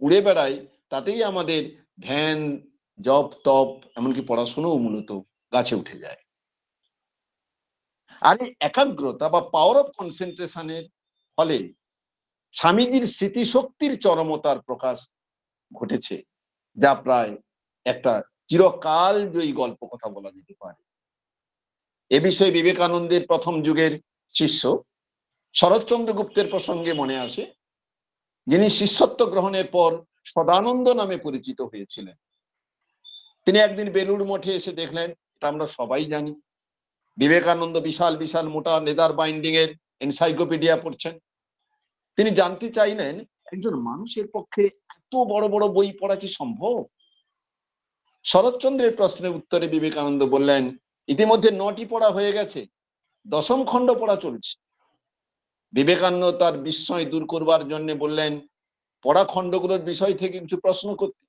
উড়ে বেড়ায়, তাতেই আমাদের ধ্যান, জপ তপ, এমনকি পড়াশোনাও মূলত গাছে উঠে যায়। আর এই একাগ্রতা বা পাওয়ার অফ কনসেন্ট্রেশনের ফলে স্বামীজির স্মৃতিশক্তির চরমতার প্রকাশ ঘটেছে, যা প্রায় একটা চিরকাল জয়ী গল্প কথা বলা যেতে পারে। এ বিষয়ে বিবেকানন্দের প্রথম যুগের শিষ্য শরৎচন্দ্র গুপ্তের প্রসঙ্গে মনে আসে, যিনি শিষ্যত্ব গ্রহণের পর সদানন্দ নামে পরিচিত হয়েছিলেন। তিনি একদিন বেলুড় মঠে এসে দেখলেন, এটা আমরা সবাই জানি, বিবেকানন্দ বিশাল বিশাল মোটা লেদার বাইন্ডিং এর এনসাইক্লোপিডিয়া পড়ছেন। তিনি জানতে চাইলেন একজন মানুষের পক্ষে এত বড় বড় বই পড়া কি সম্ভব? শরৎচন্দ্রের প্রশ্নের উত্তরে বিবেকানন্দ বললেন, ইতিমধ্যে 9টি পড়া হয়ে গেছে, 10ম খণ্ড পড়া চলছে। বিবেকানন্দ তার বিস্ময় দূর করবার জন্য বললেন, পড়া খণ্ডগুলোর বিষয় থেকে কিছু প্রশ্ন করতে।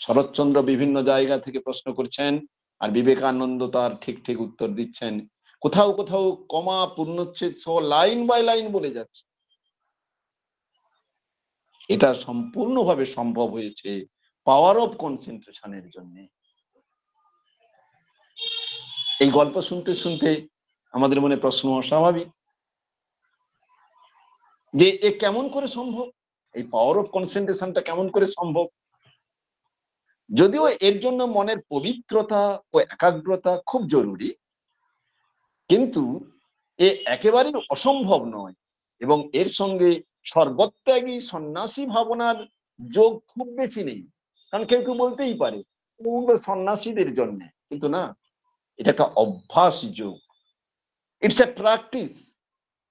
শরৎচন্দ্র বিভিন্ন জায়গা থেকে প্রশ্ন করছেন আর বিবেকানন্দ তার ঠিক ঠিক উত্তর দিচ্ছেন। কোথাও কোথাও কমা পূর্ণচ্ছেদ সহ লাইন বাই লাইন বলে যাচ্ছে। এটা সম্পূর্ণভাবে সম্ভব হয়েছে পাওয়ার অফ কনসেন্ট্রেশনের জন্য। এই গল্প শুনতে শুনতে আমাদের মনে প্রশ্ন অস্বাভাবিক যে এ কেমন করে সম্ভব, এই পাওয়ার অফ কনসেন্ট্রেশনটা কেমন করে সম্ভব? যদিও এর জন্য মনের পবিত্রতা ও একাগ্রতা খুব জরুরি, কিন্তু এ একেবারেই অসম্ভব নয় এবং এর সঙ্গে সর্বত্যাগী সন্ন্যাসী ভাবনার যোগ খুব বেশি নেই। কারণ কেউ কেউ বলতেই পারে সন্ন্যাসীদের জন্য, কিন্তু না, এটা একটা অভ্যাস যোগ, ইটস এ প্র্যাকটিস।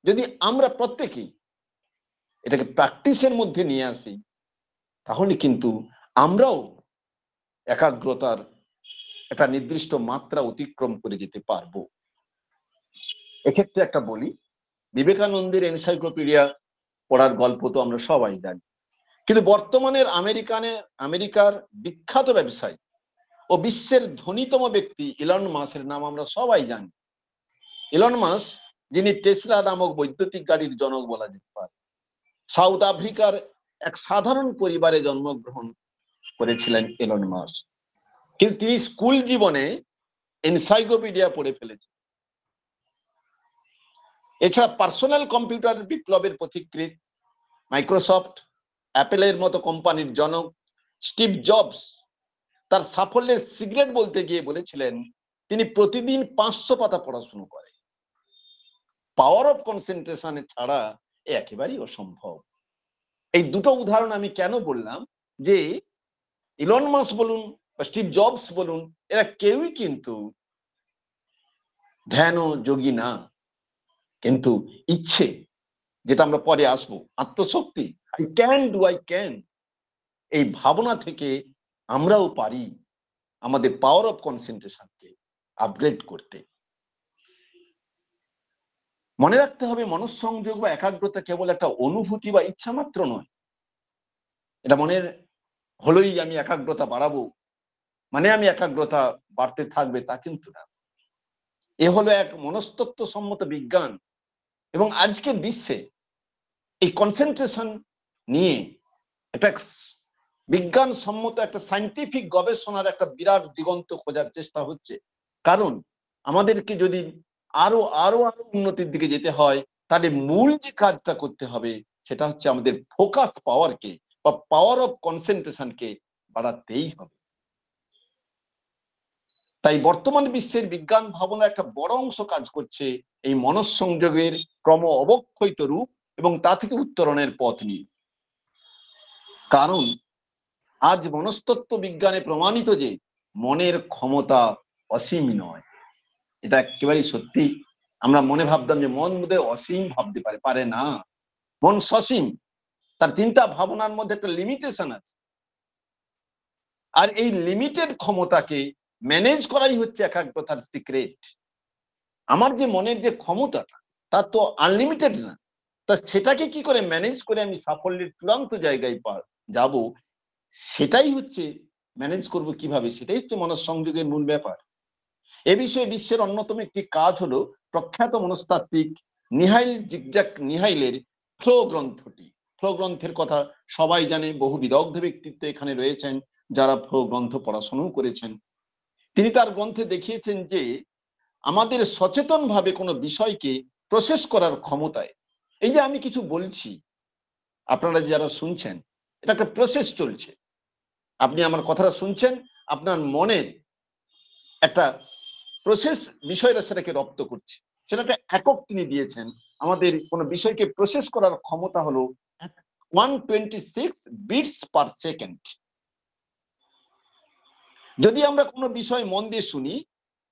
যদি আমরা প্রত্যেকেই এটাকে প্র্যাকটিসের মধ্যে নিয়ে আসি, তাহলে কিন্তু আমরাও একাগ্রতার একটা নির্দিষ্ট মাত্রা অতিক্রম করে যেতে পারবো। এক্ষেত্রে একটা বলি, বিবেকানন্দের এনসাইক্লোপিডিয়া পড়ার গল্প তো আমরা সবাই জানি, কিন্তু বর্তমানের আমেরিকার বিখ্যাত ব্যবসায়ী ও বিশ্বের ধনীতম ব্যক্তি ইলন মাস্কের নাম আমরা সবাই জানি। ইলন মাস্ক, যিনি টেসলা নামক বৈদ্যুতিক গাড়ির জনক বলা যেতে পারে, সাউথ আফ্রিকার এক সাধারণ পরিবারে জন্মগ্রহণ করেছিলেন ইলন মাস্ক, কিন্তু তিনি স্কুল জীবনে এনসাইক্লোপিডিয়া পড়ে ফেলেছেন। এছাড়া পার্সোনাল কম্পিউটার বিপ্লবের পথিকৃৎ মাইক্রোসফট, অ্যাপেলের মতো কোম্পানির জনক স্টিভ জবস তার সাফল্যের সিক্রেট বলতে গিয়ে বলেছিলেন তিনি প্রতিদিন 500 পাতা পড়াশোনা করেন। পাওয়ার অফ কনসেন্ট্রেশন ছাড়া একেবারেই অসম্ভব। এই দুটো উদাহরণ আমি কেন বললাম, যে ইলন মাস্ক বলুন বা স্টিভ জবস বলুন, এরা কেউই কিন্তু ধ্যান ও যোগী না, কিন্তু ইচ্ছে, যেটা আমরা পরে আসবো, আত্মশক্তি, আই ক্যান, এই ভাবনা থেকে আমরাও পারি আমাদের পাওয়ার অফ কনসেন্ট্রেশনকে আপগ্রেড করতে। মনে রাখতে হবে, মনঃসংযোগ বা একাগ্রতা কেবল একটা অনুভূতি বা ইচ্ছা মাত্র নয়। এটা মনের হলোই আমি একাগ্রতা বাড়াবো মানে আমি একাগ্রতা বাড়তে থাকবে, তা কিন্তু না। এ হলো এক মনস্তত্ত্ব সম্মত বিজ্ঞান, এবং আজকের বিশ্বে এই কনসেন্ট্রেশন নিয়ে একটা বিজ্ঞানসম্মত একটা সায়েন্টিফিক গবেষণার একটা বিরাট দিগন্ত খোঁজার চেষ্টা হচ্ছে। কারণ আমাদেরকে যদি আরো আরো আরো উন্নতির দিকে যেতে হয়, তাহলে মূল যে কাজটা করতে হবে সেটা হচ্ছে আমাদের ফোকাস পাওয়ারকে বা পাওয়ার অফ কনসেন্ট্রেশনকে বাড়াতেই হবে। তাই বর্তমান বিশ্বের বিজ্ঞান ভাবনা একটা বড় অংশ কাজ করছে এই মনঃসংযোগের ক্রম অবক্ষয়িত রূপ এবং তা থেকে উত্তরণের পথ নিয়ে। কারণ আজ মনস্তত্ত্ব বিজ্ঞানে প্রমাণিত যে মনের ক্ষমতা অসীম নয়। এটা একেবারেই সত্যি। আমরা মনে ভাবতাম যে মন বোধহয় অসীম ভাবতে পারে না, মন সসীম। তার চিন্তা ভাবনার মধ্যে একটা লিমিটেশন আছে, আর এই লিমিটেড ক্ষমতাকে ম্যানেজ করাই হচ্ছে একাগ্রতার সিক্রেট। আমার যে মনের যে ক্ষমতাটা তা তো আনলিমিটেড না, তা সেটাকে কি করে ম্যানেজ করে আমি সাফল্যের চূড়ান্ত জায়গায় যাব, সেটাই হচ্ছে ম্যানেজ করব কিভাবে, সেটাই হচ্ছে মনঃসংযোগের মূল ব্যাপার। এ বিষয়ে বিশ্বের অন্যতম একটি কাজ হলো প্রখ্যাত মনস্তাত্ত্বিক নিহাইল জিগজ্যাক নিহাইলের ফ্লো গ্রন্থটি। ফ্লো গ্রন্থের কথা সবাই জানে, বহু বিদগ্ধ ব্যক্তিত্ব এখানে রয়েছেন যারা ফ্লো গ্রন্থ পড়াশোনাও করেছেন। তিনি তার গ্রন্থে দেখিয়েছেন যে আমাদের সচেতনভাবে কোনো বিষয়কে প্রসেস করার ক্ষমতায়, এই যে আমি কিছু বলছি, আপনারা যারা শুনছেন, এটা একটা প্রসেস চলছে। আপনি আমার কথাটা শুনছেন, আপনার মনের একটা প্রসেস বিষয়টা সেটাকে রপ্ত করছে, সেটা একটা একক তিনি দিয়েছেন। আমাদের কোনো বিষয়কে প্রসেস করার ক্ষমতা হলো 126 বিটস পার সেকেন্ড। যদি আমরা কোনো বিষয় মন দিয়ে শুনি,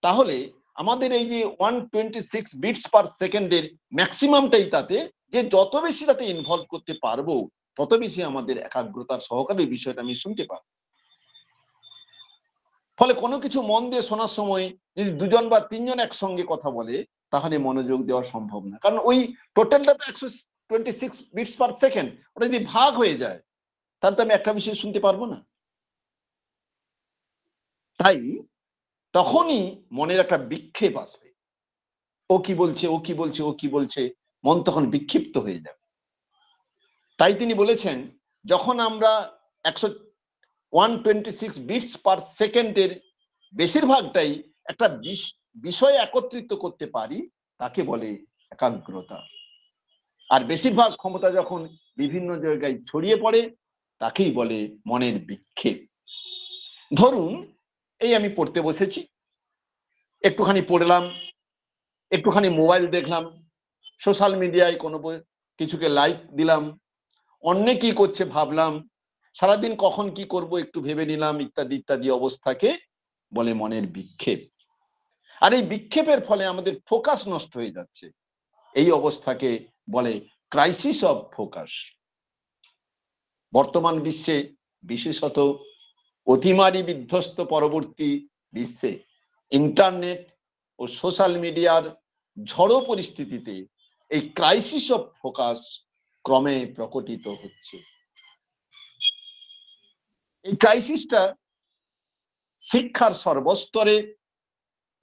তাহলে আমাদের এই যে 126 বিটস পার সেকেন্ডের ম্যাক্সিমামটাই তাতে, যে যত বেশি তাতে ইনভলভ করতে পারবো তত বেশি আমাদের একাগ্রতার সহকারে বিষয়টা আমি শুনতে পারবো। ফলে কোনো কিছু মন দিয়ে শোনার সময় যদি দুজন বা তিনজন একসঙ্গে কথা বলে, তাহলে মনোযোগ দেওয়া সম্ভব না, কারণ ওই টোটালটা তো 126 বিটস পার সেকেন্ড। ওটা যদি ভাগ হয়ে যায় তাহলে তো আমি একটা বিষয় শুনতে পারবো না। তাই তখনই মনের একটা বিক্ষেপ আসবে, ও কি বলছে, ও কি বলছে, ও কি বলছে, মন তখন বিক্ষিপ্ত হয়ে যাবে। তাই তিনি বলেছেন, যখন আমরা 126 বিটস পার সেকেন্ডের বেশিরভাগটাই একটা বিষয় একত্রিত করতে পারি, তাকে বলে একাগ্রতা। আর বেশিরভাগ ক্ষমতা যখন বিভিন্ন জায়গায় ছড়িয়ে পড়ে, তাকেই বলে মনের বিক্ষেপ। ধরুন এই আমি পড়তে বসেছি, একটুখানি পড়লাম, একটুখানি মোবাইল দেখলাম, সোশ্যাল মিডিয়ায় কোনো কিছুকে লাইক দিলাম, অন্যে কি করছে ভাবলাম, সারাদিন কখন কি করব একটু ভেবে নিলাম, ইত্যাদি ইত্যাদি অবস্থাকে বলে মনের বিক্ষেপ। আর এই বিক্ষেপের ফলে আমাদের ফোকাস নষ্ট হয়ে যাচ্ছে। এই অবস্থাকে বলে ক্রাইসিস অফ ফোকাস। বর্তমান বিশ্বে, বিশেষত অতিমারি বিধ্বস্ত পরবর্তী বিশ্বে, ইন্টারনেট ও সোশ্যাল মিডিয়ার ঝড়ো পরিস্থিতিতে এই ক্রাইসিস অফ ফোকাস ক্রমে প্রকটিত হচ্ছে। এই ক্রাইসিসটা শিক্ষার সর্বস্তরে,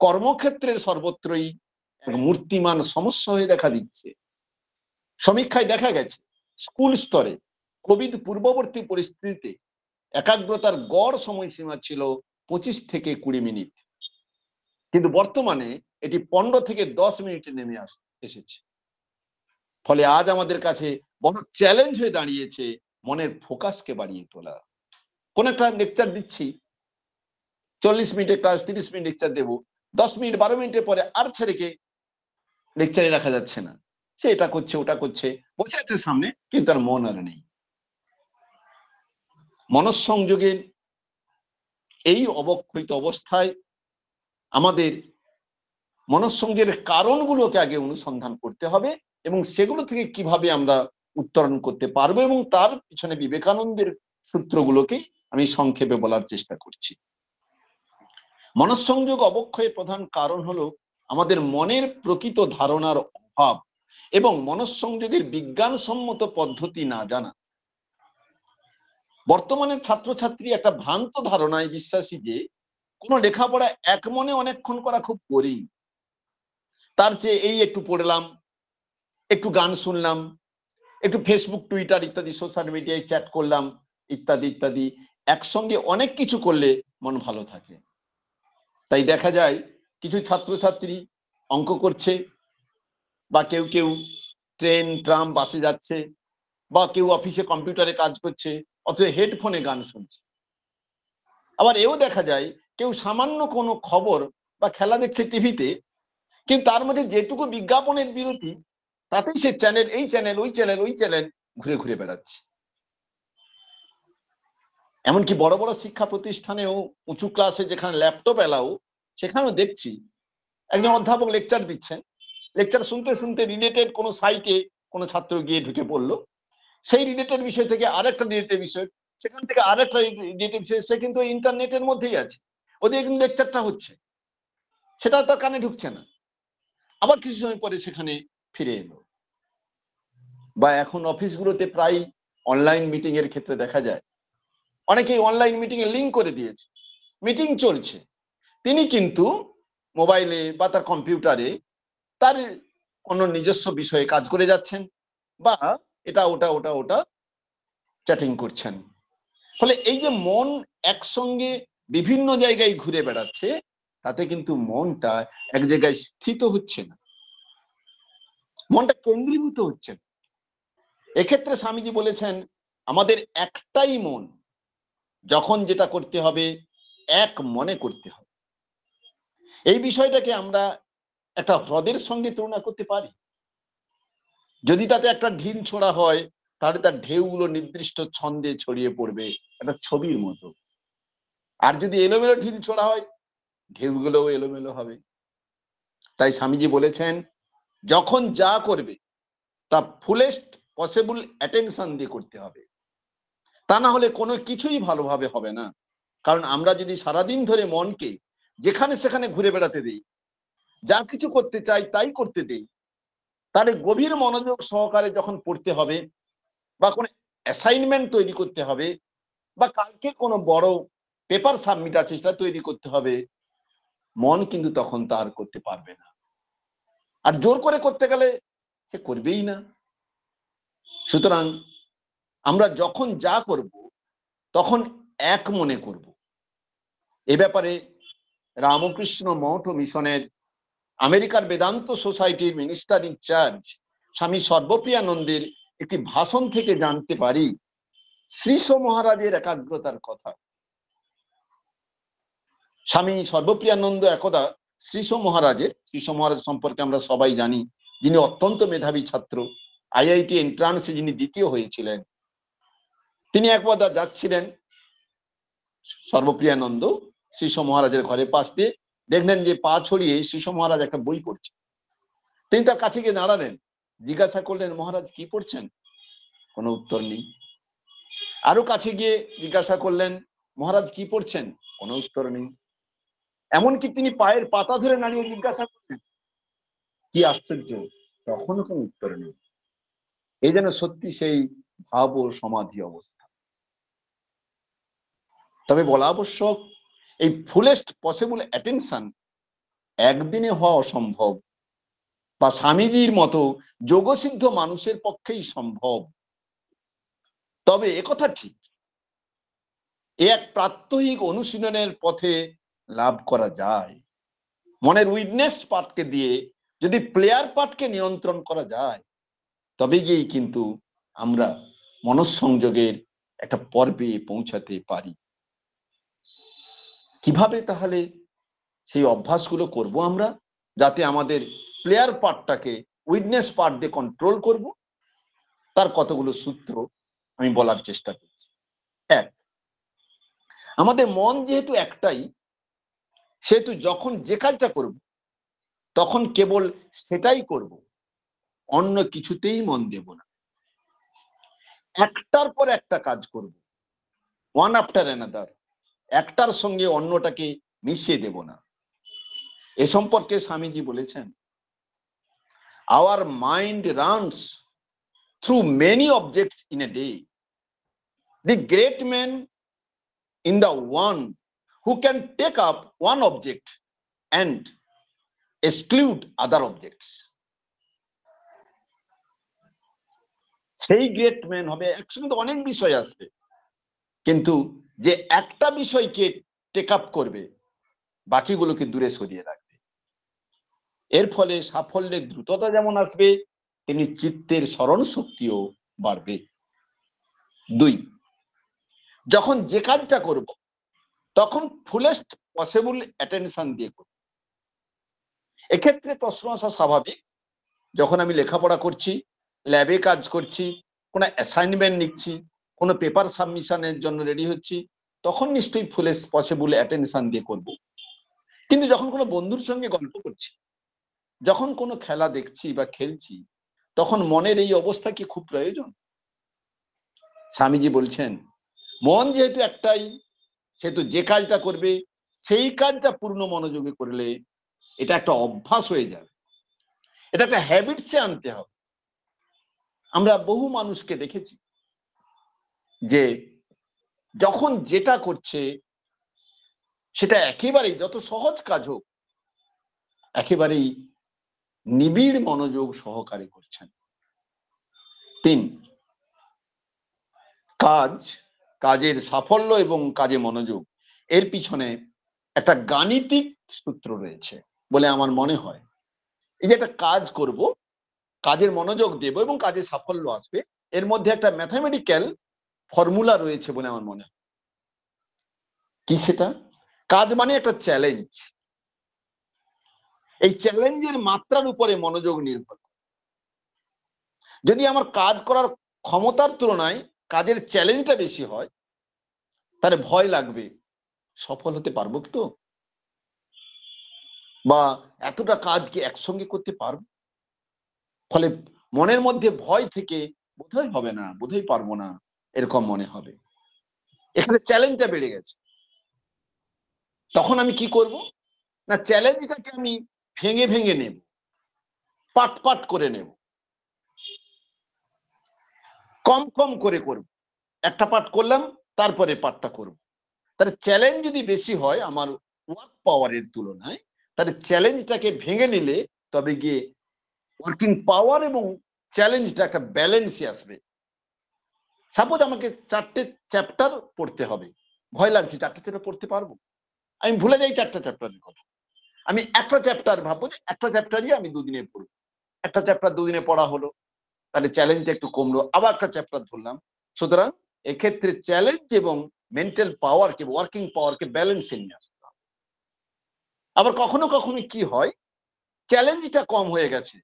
কর্মক্ষেত্রের সর্বত্রই এক মূর্তিমান সমস্যা হয়ে দেখা দিচ্ছে। সমীক্ষায় দেখা গেছে স্কুল স্তরে কোভিড পূর্ববর্তী পরিস্থিতিতে একাগ্রতার গড় সময়সীমা ছিল 25 থেকে 20 মিনিট, কিন্তু বর্তমানে এটি 15 থেকে 10 মিনিটে নেমে এসেছে। ফলে আজ আমাদের কাছে বড় চ্যালেঞ্জ হয়ে দাঁড়িয়েছে মনের ফোকাসকে বাড়িয়ে তোলা। কোন একটা লেকচার দিচ্ছি, 40 মিনিটের ক্লাস, 30 মিনিট লেকচার দেবো, 10 মিনিট 12 মিনিটের পরে আর ছেলেকে লেকচারে রাখা যাচ্ছে না। সে এটা করছে, ওটা করছে, বসে আছে সামনে, কিন্তু তার মন আর নেই। মনঃসংযোগের এই অবক্ষয়িত অবস্থায় আমাদের মনঃসংযোগের কারণগুলোকে আগে অনুসন্ধান করতে হবে এবং সেগুলো থেকে কিভাবে আমরা উত্তরণ করতে পারবো, এবং তার পিছনে বিবেকানন্দের সূত্রগুলোকেই আমি সংক্ষেপে বলার চেষ্টা করছি। মনঃসংযোগ অবক্ষয়ের প্রধান কারণ হলো আমাদের মনের প্রকৃত ধারণার অভাব এবং মনঃসংযোগের বিজ্ঞানসম্মত পদ্ধতি না জানা। বর্তমানের ছাত্রছাত্রী একটা ভ্রান্ত ধারণায় বিশ্বাসী যে কোনো লেখাপড়া এক মনে অনেকক্ষণ করা খুব বোরিং, তার চেয়ে এই একটু পড়লাম, একটু গান শুনলাম, একটু ফেসবুক, টুইটার ইত্যাদি সোশ্যাল মিডিয়ায় চ্যাট করলাম, ইত্যাদি ইত্যাদি, একসঙ্গে অনেক কিছু করলে মন ভালো থাকে। তাই দেখা যায় কিছু ছাত্রছাত্রী অঙ্ক করছে, বা কেউ কেউ ট্রেন ট্রাম বাসে যাচ্ছে, বা কেউ অফিসে কম্পিউটারে কাজ করছে অথবা হেডফোনে গান শুনছে। আবার এও দেখা যায় কেউ সামান্য কোনো খবর বা খেলা দেখছে টিভিতে, কিন্তু তার মধ্যে যেটুকু বিজ্ঞাপনের বিরতি, তাতেই সে চ্যানেল, এই চ্যানেল, ওই চ্যানেল, ওই চ্যানেল ঘুরে ঘুরে বেড়াচ্ছে। এমনকি বড় বড় শিক্ষা প্রতিষ্ঠানেও উঁচু ক্লাসে যেখানে ল্যাপটপ এলাও, সেখানেও দেখছি একজন অধ্যাপক লেকচার দিচ্ছেন, লেকচার শুনতে শুনতে রিলেটেড কোনো সাইটে কোনো ছাত্র গিয়ে ঢুকে পড়লো, সেই রিলেটেড বিষয় থেকে আরেকটা রিলেটেড বিষয়, সেখান থেকে আরেকটা রিলেটেড বিষয়, সে কিন্তু ইন্টারনেটের মধ্যেই আছে, ওদের কিন্তু লেকচারটা হচ্ছে, সেটা তার কানে ঢুকছে না। আবার কিছু সময় পরে সেখানে ফিরে এলো। বা এখন অফিসগুলোতে প্রায় অনলাইন মিটিং এর ক্ষেত্রে দেখা যায় অনেকেই অনলাইন মিটিং এ লিঙ্ক করে দিয়েছে, মিটিং চলছে, তিনি কিন্তু মোবাইলে বা তার কম্পিউটারে তার কোনো নিজস্ব বিষয়ে কাজ করে যাচ্ছেন, বা এটা ওটা ওটা ওটা চ্যাটিং করছেন। ফলে এই যে মন একসঙ্গে বিভিন্ন জায়গায় ঘুরে বেড়াচ্ছে, তাতে কিন্তু মনটা এক জায়গায় স্থিত হচ্ছে না, মনটা কেন্দ্রীভূত হচ্ছে না। এক্ষেত্রে স্বামীজি বলেছেন আমাদের একটাই মন, যখন যেটা করতে হবে এক মনে করতে হবে। এই বিষয়টাকে আমরা একটা হ্রদের সঙ্গে তুলনা করতে পারি। যদি তাতে একটা ঢিল ছোড়া হয়, তাহলে তার ঢেউগুলো নির্দিষ্ট ছন্দে ছড়িয়ে পড়বে একটা ছবির মতো। আর যদি এলোমেলো ঢিল ছোড়া হয়, ঢেউগুলোও এলোমেলো হবে। তাই স্বামীজি বলেছেন যখন যা করবে তা ফুলেস্ট পসিবল অ্যাটেনশন দিয়ে করতে হবে, তা না হলে কোনো কিছুই ভালোভাবে হবে না। কারণ আমরা যদি সারাদিন ধরে মনকে যেখানে সেখানে ঘুরে বেড়াতে দিই, যা কিছু করতে চাই তাই করতে দিই, তাহলে গভীর মনোযোগ সহকারে যখন পড়তে হবে, বা কোনো অ্যাসাইনমেন্ট তৈরি করতে হবে, বা কালকে কোনো বড় পেপার সাবমিট আছে সেটা তৈরি করতে হবে, মন কিন্তু তখন তার করতে পারবে না। আর জোর করে করতে গেলে সে করবেই না। সুতরাং আমরা যখন যা করব তখন এক মনে করব। এ ব্যাপারে রামকৃষ্ণ মঠ ও মিশনের আমেরিকার বেদান্ত সোসাইটির মিনিস্টার ইনচার্জ স্বামী সর্বপ্রিয়ানন্দের একটি ভাষণ থেকে জানতে পারি শ্রীশ মহারাজের একাগ্রতার কথা। স্বামী সর্বপ্রিয়ানন্দ একদা শ্রীশ মহারাজ সম্পর্কে আমরা সবাই জানি, যিনি অত্যন্ত মেধাবী ছাত্র, আইআইটি এন্ট্রান্সে যিনি দ্বিতীয় হয়েছিলেন। তিনি একবার যাচ্ছিলেন সর্বপ্রিয়ানন্দ শ্রীশ মহারাজের ঘরের পাশ দিয়ে, দেখলেন যে পা ছড়িয়ে শ্রীশ মহারাজ একটা বই পড়ছে। তিনি তার কাছে গিয়ে দাঁড়ালেন, জিজ্ঞাসা করলেন মহারাজ কি পড়ছেন? কোনো উত্তর নেই। আরো কাছে গিয়ে জিজ্ঞাসা করলেন মহারাজ কি পড়ছেন? কোনো উত্তর নেই। এমনকি তিনি পায়ের পাতা ধরে নাড়িয়ে জিজ্ঞাসা করলেন, কি আশ্চর্য, তখনও কোনো উত্তর নেই। এই যেন সত্যি সেই ভাব ও সমাধি অবস্থা। তবে বলা আবশ্যক এই ফুলেস্ট পসিবল অ্যাটেনশন একদিনে হওয়া অসম্ভব, বা স্বামীজির মতো যোগসিদ্ধ মানুষের পক্ষেই সম্ভব। তবে একথা ঠিক, এক প্রাত্যহিক অনুশীলনের পথে লাভ করা যায়। মনের উইটনেস পার্টকে দিয়ে যদি প্লেয়ার পার্টকে নিয়ন্ত্রণ করা যায়, তবে গিয়েই কিন্তু আমরা মনঃসংযোগের একটা পর্বে পৌঁছাতে পারি। কিভাবে তাহলে সেই অভ্যাসগুলো করব আমরা, যাতে আমাদের প্লেয়ার পার্টটাকে উইটনেস পার্ট দিয়ে কন্ট্রোল করব? তার কতগুলো সূত্র আমি বলার চেষ্টা করছি। এক, আমাদের মন যেহেতু একটাই, সেহেতু যখন যে কাজটা করব তখন কেবল সেটাই করব, অন্য কিছুতেই মন দেব না। একটার পর একটা কাজ করব, ওয়ান আফটার অ্যানাদার, একটার সঙ্গে অন্যটাকে মিশিয়ে দেব না। এ সম্পর্কে স্বামীজি বলেছেন, our mind runs through many objects in a day. The great man in the one who can take up one object and exclude other objects. সেই গ্রেট ম্যান হবে, একসঙ্গে অনেক বিষয় আসবে, কিন্তু যে একটা বিষয়কে টেক আপ করবে, বাকিগুলোকে দূরে সরিয়ে রাখবে। এর ফলে সাফল্যের দ্রুততা যেমন আসবে, তেমনি চিত্তের স্মরণ শক্তিও বাড়বে। 2, যখন যে কাজটা করব তখন ফুলেস্ট পসিবল অ্যাটেনশন দিয়ে করব। এক্ষেত্রে প্রশ্ন আসা স্বাভাবিক, যখন আমি লেখাপড়া করছি, ল্যাবে কাজ করছি, কোনো অ্যাসাইনমেন্ট লিখছি, কোনো পেপার সাবমিশনের জন্য রেডি হচ্ছি, তখন নিশ্চয়ই ফুলেস্ট পসিবল অ্যাটেনশন দিয়ে করব। কিন্তু যখন কোনো বন্ধুর সঙ্গে গল্প করছি, যখন কোনো খেলা দেখছি বা খেলছি, তখন মনের এই অবস্থা কি খুব প্রয়োজন? স্বামীজি বলছেন, মন যেহেতু একটাই, সেহেতু যে কাজটা করবে সেই কাজটা পূর্ণ মনোযোগে করলে এটা একটা অভ্যাস হয়ে যাবে, এটা একটা হ্যাবিটসে আনতে হবে। আমরা বহু মানুষকে দেখেছি যে যখন যেটা করছে সেটা একেবারেই, যত সহজ কাজ হোক, একেবারেই নিবিড় মনোযোগ সহকারে করছেন। 3, কাজের সাফল্য এবং কাজে মনোযোগ, এর পিছনে একটা গাণিতিক সূত্র রয়েছে বলে আমার মনে হয়। এই যে একটা কাজ করব, কাজের মনোযোগ দেব এবং কাজে সাফল্য আসবে, এর মধ্যে একটা ম্যাথামেটিক্যাল ফর্মুলা রয়েছে বলে আমার মনে হয়। কি সেটা? কাজ মানে একটা চ্যালেঞ্জ, এই চ্যালেঞ্জের মাত্রার উপরে মনোযোগ নির্ভর করে। যদি আমার কাজ করার ক্ষমতার তুলনায় কাজের চ্যালেঞ্জটা বেশি হয়, তাহলে ভয় লাগবে, সফল হতে পারবো তো, বা এতটা কাজ কি একসঙ্গে করতে পারবো। ফলে মনের মধ্যে ভয় থেকে বোধহয় হবে না, বোধহয় পারবো না, এরকম মনে হবে। এখানে চ্যালেঞ্জটা বেড়ে গেছে। তখন আমি কি করব না, চ্যালেঞ্জটাকে আমি ভেঙে ভেঙে নেব, পাট পাট করে নেব, কম কম করে করব। একটা পার্ট করলাম, তারপরে পার্টটা করব। তাহলে চ্যালেঞ্জ যদি বেশি হয় আমার ওয়ার্ক পাওয়ারের তুলনায়, তাহলে চ্যালেঞ্জটাকে ভেঙে নিলে তবে গিয়ে ওয়ার্কিং পাওয়ার এবং চ্যালেঞ্জটা একটা ব্যালেন্সে আসবে। সাপোজ আমাকে 4টে চ্যাপ্টার পড়তে হবে, ভয় লাগছে 4টে চ্যাপ্টার পড়তে পারবো, আমি ভুলে যাই 4টা চ্যাপ্টারের কথা। আমি একটা চ্যাপ্টার ভাববো যে একটা চ্যাপ্টারই আমি 2 দিনে পড়বো। একটা চ্যাপ্টার 2 দিনে পড়া হলো, তাহলে চ্যালেঞ্জটা একটু কমলো, আবার একটা চ্যাপ্টার ধরলাম। সুতরাং এক্ষেত্রে চ্যালেঞ্জ এবং মেন্টাল পাওয়ারকে, ওয়ার্কিং পাওয়ারকে ব্যালেন্সে নিয়ে আসতে হবে। আবার কখনো কখনো কি হয়, চ্যালেঞ্জটা কম হয়ে গেছে,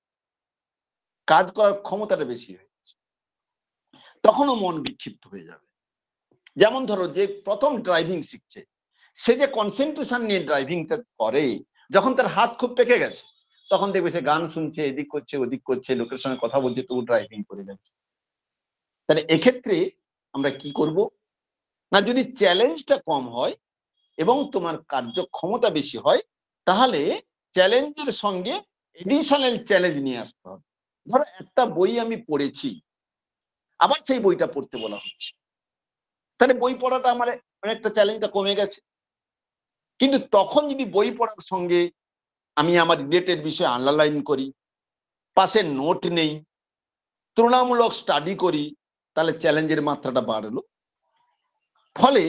কাজ করার ক্ষমতাটা বেশি হয়ে গেছে, তখনও মন বিক্ষিপ্ত হয়ে যাবে। যেমন ধরো, যে প্রথম ড্রাইভিং শিখছে, সে যে কনসেন্ট্রেশন নিয়ে ড্রাইভিংটা করে, যখন তার হাত খুব পেকে গেছে, তখন দেখবে সে গান শুনছে, এদিক করছে ওদিক করছে, লোকের সঙ্গে কথা বলছে, তবু ড্রাইভিং করে যাচ্ছে। তাহলে এক্ষেত্রে আমরা কি করব না, যদি চ্যালেঞ্জটা কম হয় এবং তোমার কার্যক্ষমতা বেশি হয়, তাহলে চ্যালেঞ্জের সঙ্গে এডিশনাল চ্যালেঞ্জ নিয়ে আসতে হবে। ধরো একটা বই আমি পড়েছি, আবার সেই বইটা পড়তে বলা হচ্ছে, তাহলে বই পড়াটা আমার অনেকটা চ্যালেঞ্জটা কমে গেছে। কিন্তু তখন যদি বই পড়ার সঙ্গে আমি আমার রিলেটেড বিষয় আন্ডারলাইন করি, পাশে নোট নেই, তুলনামূলক স্টাডি করি, তাহলে চ্যালেঞ্জের মাত্রাটা বাড়লো। ফলে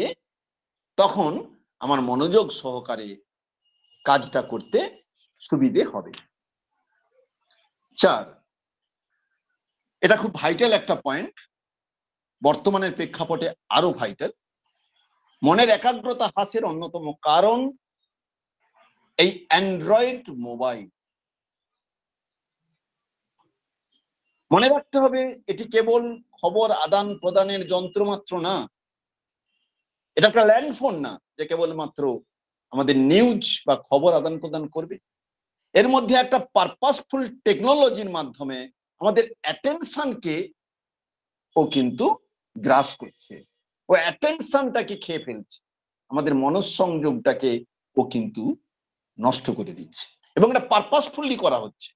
তখন আমার মনোযোগ সহকারে কাজটা করতে সুবিধে হবে। 4, এটা খুব ভাইটাল একটা পয়েন্ট, বর্তমানের প্রেক্ষাপটে আরো ভাইটাল। মনের একাগ্রতা হ্রাসের অন্যতম কারণ এই অ্যান্ড্রয়েড মোবাইল। মনে রাখতে হবে, এটি কেবল খবর আদান প্রদানের যন্ত্র মাত্র না, এটা একটা ল্যান্ডফোন না যে কেবলমাত্র আমাদের নিউজ বা খবর আদান প্রদান করবে। এর মধ্যে একটা পারপাসফুল টেকনোলজির মাধ্যমে আমাদের অ্যাটেনশনকে ও কিন্তু গ্রাস করছে, ও অ্যাটেনশনটাকে খেয়ে ফেলছে, আমাদের মনঃসংযোগটাকে ও কিন্তু নষ্ট করে দিচ্ছে, এবং এটা পারপাসফুলি করা হচ্ছে।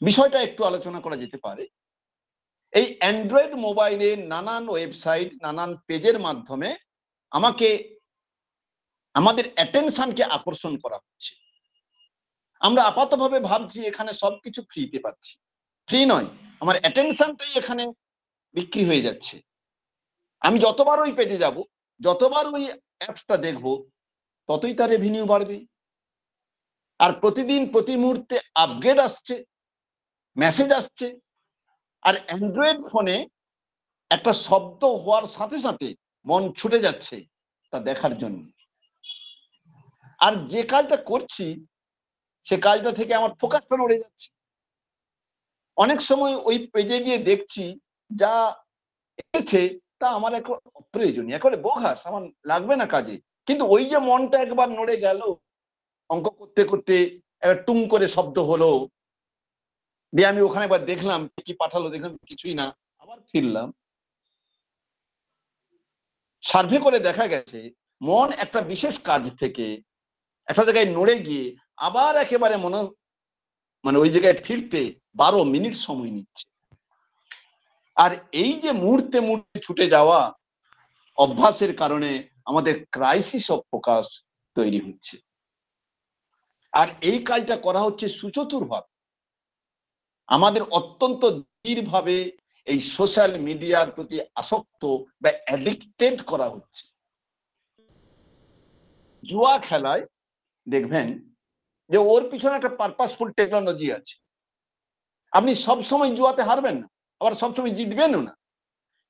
বিষয়টা একটু আলোচনা করা যেতে পারে। এই অ্যান্ড্রয়েড মোবাইলে নানান ওয়েবসাইট, নানান পেজের মাধ্যমে আমাদের অ্যাটেনশনকে আকর্ষণ করা হচ্ছে। আমরা আপাতভাবে ভাবছি এখানে সবকিছু ফ্রিতে পাচ্ছি, ফ্রি নয়, আমার অ্যাটেনশনটাই এখানে বিক্রি হয়ে যাচ্ছে। আমি যতবার ওই পেজে যাব, যতবার ওই অ্যাপসটা দেখবো, ততই তার রেভিনিউ বাড়বে। আর প্রতিদিন প্রতি মুহূর্তে আপগ্রেড আসছে, মেসেজ আসছে, আর অ্যান্ড্রয়েড ফোনে একটা শব্দ হওয়ার সাথে সাথে মন ছুটে যাচ্ছে তা দেখার জন্য। আর যে কাজটা করছি সে কাজটা থেকে আমার ফোকাসটা নড়ে যাচ্ছে। অনেক সময় ওই পেজে গিয়ে দেখছি যা এসেছে তা আমার এখন অপ্রয়োজনীয়, একেবারে বোগাস, আমার লাগবে না কাজে। কিন্তু ওই যে মনটা একবার নড়ে গেল, অঙ্ক করতে করতে একবার টুং করে শব্দ হলো, দিয়ে আমি ওখানে একবার দেখলাম কি পাঠালো, দেখলাম কিছুই না, আবার ফিরলাম। সার্ভে করে দেখা গেছে মন একটা বিশেষ কাজ থেকে একটা জায়গায় নড়ে গিয়ে আবার একেবারে মানে ওই জায়গায় ফিরতে 12 মিনিট সময় নিচ্ছে। আর এই যে মুহূর্তে মুহূর্তে ছুটে যাওয়া অভ্যাসের কারণে আমাদের ক্রাইসিস অফ ফোকাস তৈরি হচ্ছে। আর এই কাজটা করা হচ্ছে সুচতুর ভাবে, আমাদের অত্যন্ত দৃঢ়ভাবে এই সোশ্যাল মিডিয়ার প্রতি আসক্ত বা অ্যাডিক্টেড করা হচ্ছে। জুয়া খেলায় দেখবেন যে ওর পিছনে একটা পারপাসফুল টেকনোলজি আছে। আপনি সবসময় জুয়াতে হারবেন না, আবার সবসময় জিতবেনও না,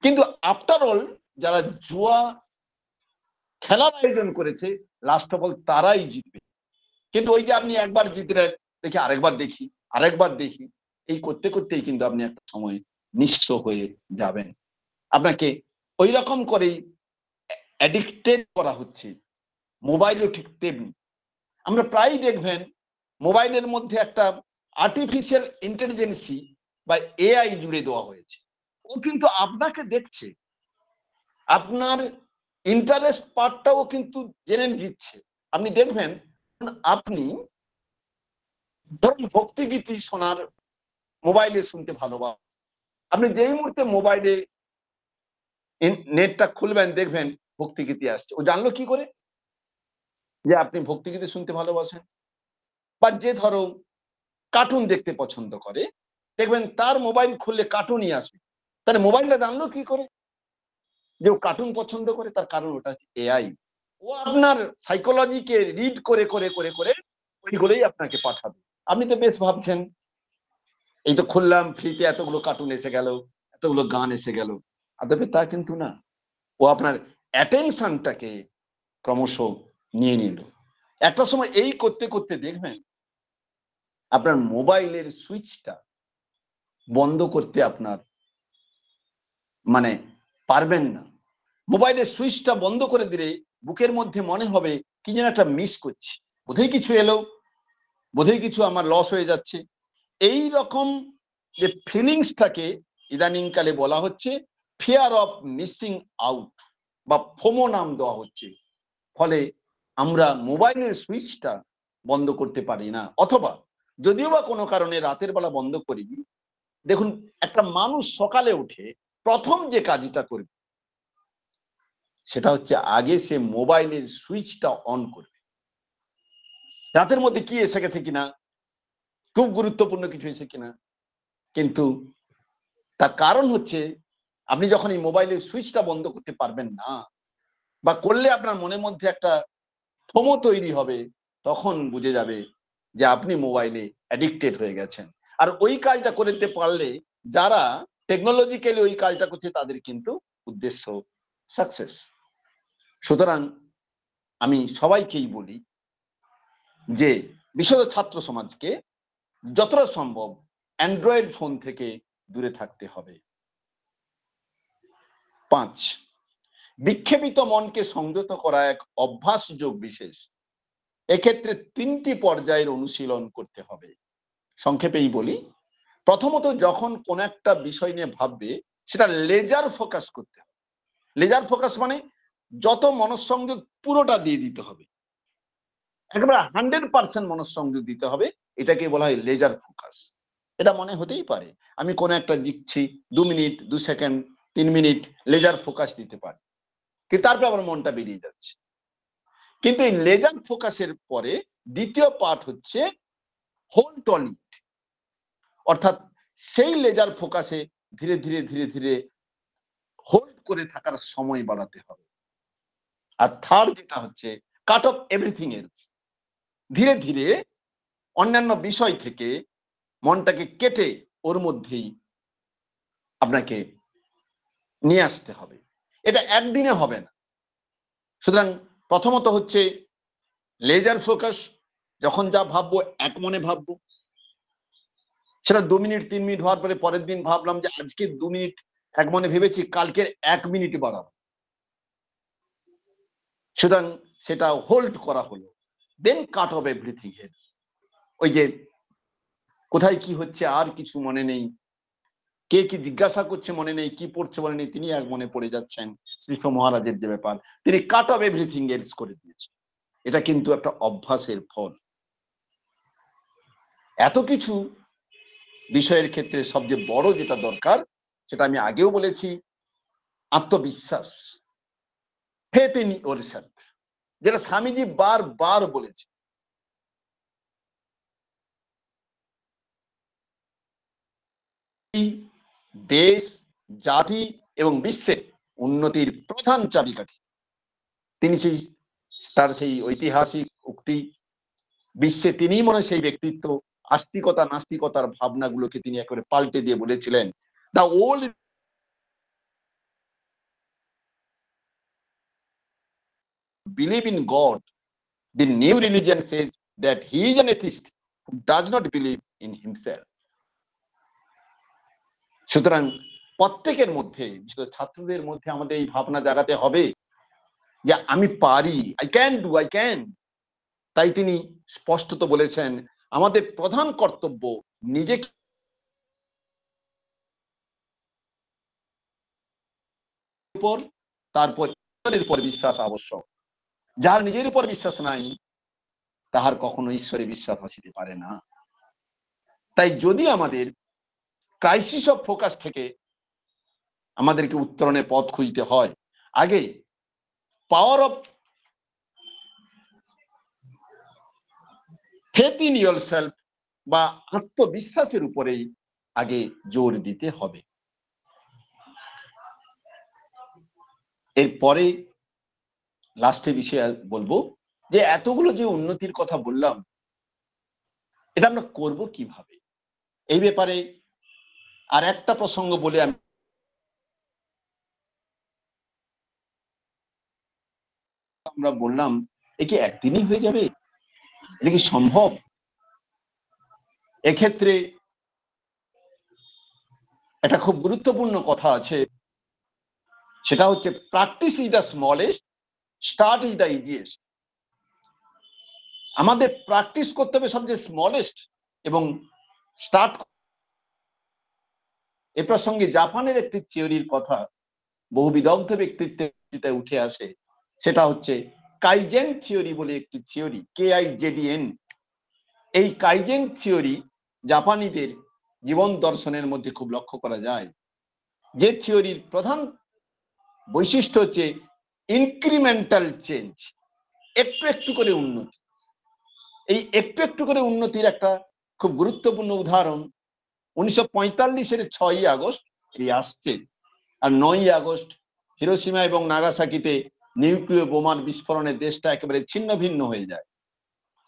কিন্তু আফটার অল যারা জুয়া খেলার আয়োজন করেছে লাস্ট অফ অল তারাই জিতবে। কিন্তু ওই যে আপনি একবার জিতলেন, দেখি আরেকবার দেখি, আরেকবার দেখি, এই করতে করতেই কিন্তু আপনি একটা সময় নিঃস্ব হয়ে যাবেন। আপনাকে ওই রকম করেই অ্যাডিক্টেড করা হচ্ছে। মোবাইলও ঠিক তেমনি। আমরা প্রায়ই দেখবেন মোবাইলের মধ্যে একটা আর্টিফিশিয়াল ইন্টেলিজেন্সি বা এআই জুড়ে দেওয়া হয়েছে। ও কিন্তু আপনাকে দেখছে, আপনার ইন্টারেস্ট পার্টটাও কিন্তু জেনে দিচ্ছে। আপনি দেখবেন আপনি ধরুন ভক্তিগীতি শোনার, মোবাইলে শুনতে ভালোবাসেন, আপনি যেই মুহূর্তে মোবাইলে নেটটা খুলবেন দেখবেন ভক্তিগীতি আসছে। ও জানলো কি করে যে আপনি ভক্তিগীতি শুনতে ভালোবাসেন? বা যে ধরো কার্টুন দেখতে পছন্দ করে, দেখবেন তার মোবাইল খুললে কার্টুনই আসবে। তাহলে মোবাইলটা জানলো কি করে যে ও কার্টুন পছন্দ করে? তার কারণ ওটা হচ্ছে এআই। ও আপনার সাইকোলজিকে রিড করে করে করে করে ওইগুলোই আপনাকে পাঠাবে। আপনি তো বেশ ভাবছেন এই তো খুললাম, ফ্রিতে এতগুলো কার্টুন এসে গেল, এতগুলো গান এসে গেল। আদবে তা কিন্তু না। ও আপনার অ্যাটেনশনটাকে ক্রমশ নিয়ে নিল। একটা সময় এই করতে করতে দেখবেন আপনার মোবাইলের সুইচটা বন্ধ করতে আপনার মানে পারবেন না। মোবাইলের সুইচটা বন্ধ করে দিলে বুকের মধ্যে মনে হবে কি যেন একটা মিস করছি, বোধহয় কিছু এলো, বোধহয় কিছু আমার লস হয়ে যাচ্ছে। এই রকম যে ফিলিংসটাকে ইদানিংকালে বলা হচ্ছে ফিয়ার অফ মিসিং আউট বা ফোমো নাম দেওয়া হচ্ছে। ফলে আমরা মোবাইলের সুইচটা বন্ধ করতে পারি না, অথবা যদিও বা কোনো কারণে রাতের বেলা বন্ধ করি, দেখুন একটা মানুষ সকালে উঠে প্রথম যে কাজটা করবে সেটা হচ্ছে আগে সে মোবাইলের সুইচটা অন করবে, রাতের মধ্যে কি এসে গেছে কিনা, খুব গুরুত্বপূর্ণ কিছু এসে কিনা। কিন্তু তার কারণ হচ্ছে আপনি যখন এই মোবাইলের সুইচটা বন্ধ করতে পারবেন না, বা করলে আপনার মনের মধ্যে একটা ফোমো তৈরি হবে, তখন বুঝে যাবে যে আপনি মোবাইলে অ্যাডিক্টেড হয়ে গেছেন। আর ওই কাজটা করতে পারলে যারা টেকনোলজিক্যালি ওই কাজটা করছে তাদের কিন্তু উদ্দেশ্য সাকসেস। সুতরাং আমি সবাইকেই বলি যে বিশেষ ছাত্র সমাজকে যতটা সম্ভব অ্যান্ড্রয়েড ফোন থেকে দূরে থাকতে হবে। 5, বিক্ষেপিত মনকে সংযত করা এক অভ্যাস যোগ বিশেষ। এক্ষেত্রে 3টি পর্যায়ের অনুশীলন করতে হবে। সংক্ষেপেই বলি, প্রথমত যখন কোন একটা বিষয় নিয়ে ভাববে সেটা লেজার ফোকাস করতে হবে। লেজার ফোকাস মানে যত মনঃসংযোগ পুরোটা দিয়ে দিতে হবে, একেবারে 100% মনঃসংযোগ দিতে হবে। এটাকে বলা হয় লেজার ফোকাস। এটা মনে হতেই পারে আমি কোন একটা দিচ্ছি 2 minute, 2 second, 3 minute laser focus দিতে পারি, কিন্তু তারপরে আমার মনটা বেরিয়ে যাচ্ছে। কিন্তু এই লেজার ফোকাসের পরে দ্বিতীয় পার্ট হচ্ছে হোল্ড অন ইট, অর্থাৎ সেই লেজার ফোকাসে ধীরে ধীরে ধীরে ধীরে হোল্ড করে থাকার সময় বাড়াতে হবে। আর থার্ড যেটা হচ্ছে কাট অফ এভরিথিং এলস, ধীরে ধীরে অন্যান্য বিষয় থেকে মনটাকে কেটে ওর মধ্যেই আপনাকে নিয়ে আসতে হবে। এটা একদিনে হবে না। সুতরাং প্রথমত হচ্ছে লেজার ফোকাস। যখন যা ভাববো এক মনে ভাববো, সেটা 2 মিনিট 3 মিনিট হওয়ার পরে পরের দিন ভাবলাম যে আজকে 2 মিনিট এক মনে ভেবেছি, কালকে 1 মিনিট বাড়াবো। সুতরাং সেটা হোল্ড করা হলো। দেন কাট অফ এভরিথিং এলস। ওই যে কোথায় কি হচ্ছে আর কিছু মনে নেই, কে কি জিজ্ঞাসা করছে মনে নেই, কি পড়ছে মনে নেই, তিনি এক মনে পড়ে যাচ্ছেন। শ্রীশ মহারাজের যে ব্যাপার, তিনি কাট অফ এভরিথিং এলস করে দিয়েছেন। এটা কিন্তু একটা অভ্যাসের ফল। এত কিছু বিষয়ের ক্ষেত্রে সবচেয়ে বড় যেটা দরকার, সেটা আমি আগেও বলেছি, আত্মবিশ্বাস, ফেথ ইন ইয়োরসেলফ, যেটা স্বামীজি বারবার বলেছে। দেশ, জাতি এবং বিশ্বের উন্নতির প্রধান চাবিকাঠি। তিনি তার সেই ঐতিহাসিক উক্তি, বিশ্বে তিনিই মনে সেই ব্যক্তিত্ব, আস্তিকতা নাস্তিকতার ভাবনাগুলোকে তিনি একেবারে পাল্টে দিয়ে বলেছিলেন, the old believe in God, the new religion says that he is an atheist who does not believe in himself. সুতরাং প্রত্যেকের মধ্যে, বিশেষ ছাত্রদের মধ্যে আমাদের এই ভাবনা জাগাতে হবে যে আমি পারি, I can do, I can. তাই তিনি স্পষ্টত বলেছেন আমাদের প্রধান কর্তব্য নিজেকে উপর, তারপর ঈশ্বরের উপর বিশ্বাস আবশ্যক। যার নিজের উপর বিশ্বাস নাই, তাহার কখনো ঈশ্বরে বিশ্বাস আসিতে পারে না। তাই যদি আমাদের ক্রাইসিস অফ ফোকাস থেকে আমাদেরকে উত্তরণের পথ খুঁজতে হয়, আগে power of faith in yourself বা আত্মবিশ্বাসের উপরেই আগে জোর দিতে হবে। এরপরে লাস্টে বিষয়ে বলবো যে এতগুলো যে উন্নতির কথা বললাম, এটা আমরা করব কিভাবে, এই ব্যাপারে আর একটা প্রসঙ্গ বলে আমরা বললাম এ কি একদিনই হয়ে যাবে, এটা কি সম্ভব? এক্ষেত্রে একটা খুব গুরুত্বপূর্ণ কথা আছে, সেটা হচ্ছে practice is the smallest, start is the easiest. আমাদের প্র্যাকটিস করতে হবে সবচেয়ে স্মলেস্ট এবং স্টার্ট। এ প্রসঙ্গে জাপানের একটি থিওরির কথা বহু বিদগ্ধ ব্যক্তিত্বে উঠে আসে, সেটা হচ্ছে কাইজেন থিওরি বলে একটি থিওরি, KIZEN। এই কাইজেন থিওরি জাপানিদের জীবন দর্শনের মধ্যে খুব লক্ষ্য করা যায়। যে থিওরির প্রধান বৈশিষ্ট্য হচ্ছে ইনক্রিমেন্টাল চেঞ্জ, একটু একটু করে উন্নতি। এই একটু একটু করে উন্নতির একটা খুব গুরুত্বপূর্ণ উদাহরণ 1945-এর 6ই আগস্ট এই আসছে, আর 9ই আগস্ট হিরোশিমা এবং নাগাসাকিতে নিউক্লিয় বোমার বিস্ফোরণে দেশটা একেবারে ছিন্ন ভিন্ন হয়ে যায়,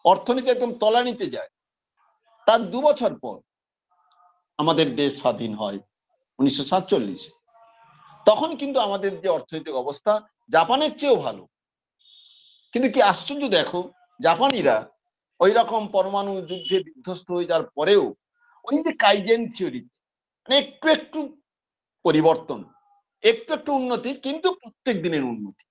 অর্থনীতি একদম তলানিতে যায়। তার 2 বছর পর আমাদের দেশ স্বাধীন হয় 1947-এ। তখন কিন্তু আমাদের যে অর্থনৈতিক অবস্থা জাপানের চেয়েও ভালো। কিন্তু কি আশ্চর্য দেখো, জাপানিরা ওই রকম পরমাণু যুদ্ধে বিধ্বস্ত হয়ে যাওয়ার পরেও ওই যে কাইজেন থিওরি, মানে একটু একটু পরিবর্তন, একটু একটু উন্নতি, কিন্তু প্রত্যেক দিনের উন্নতি।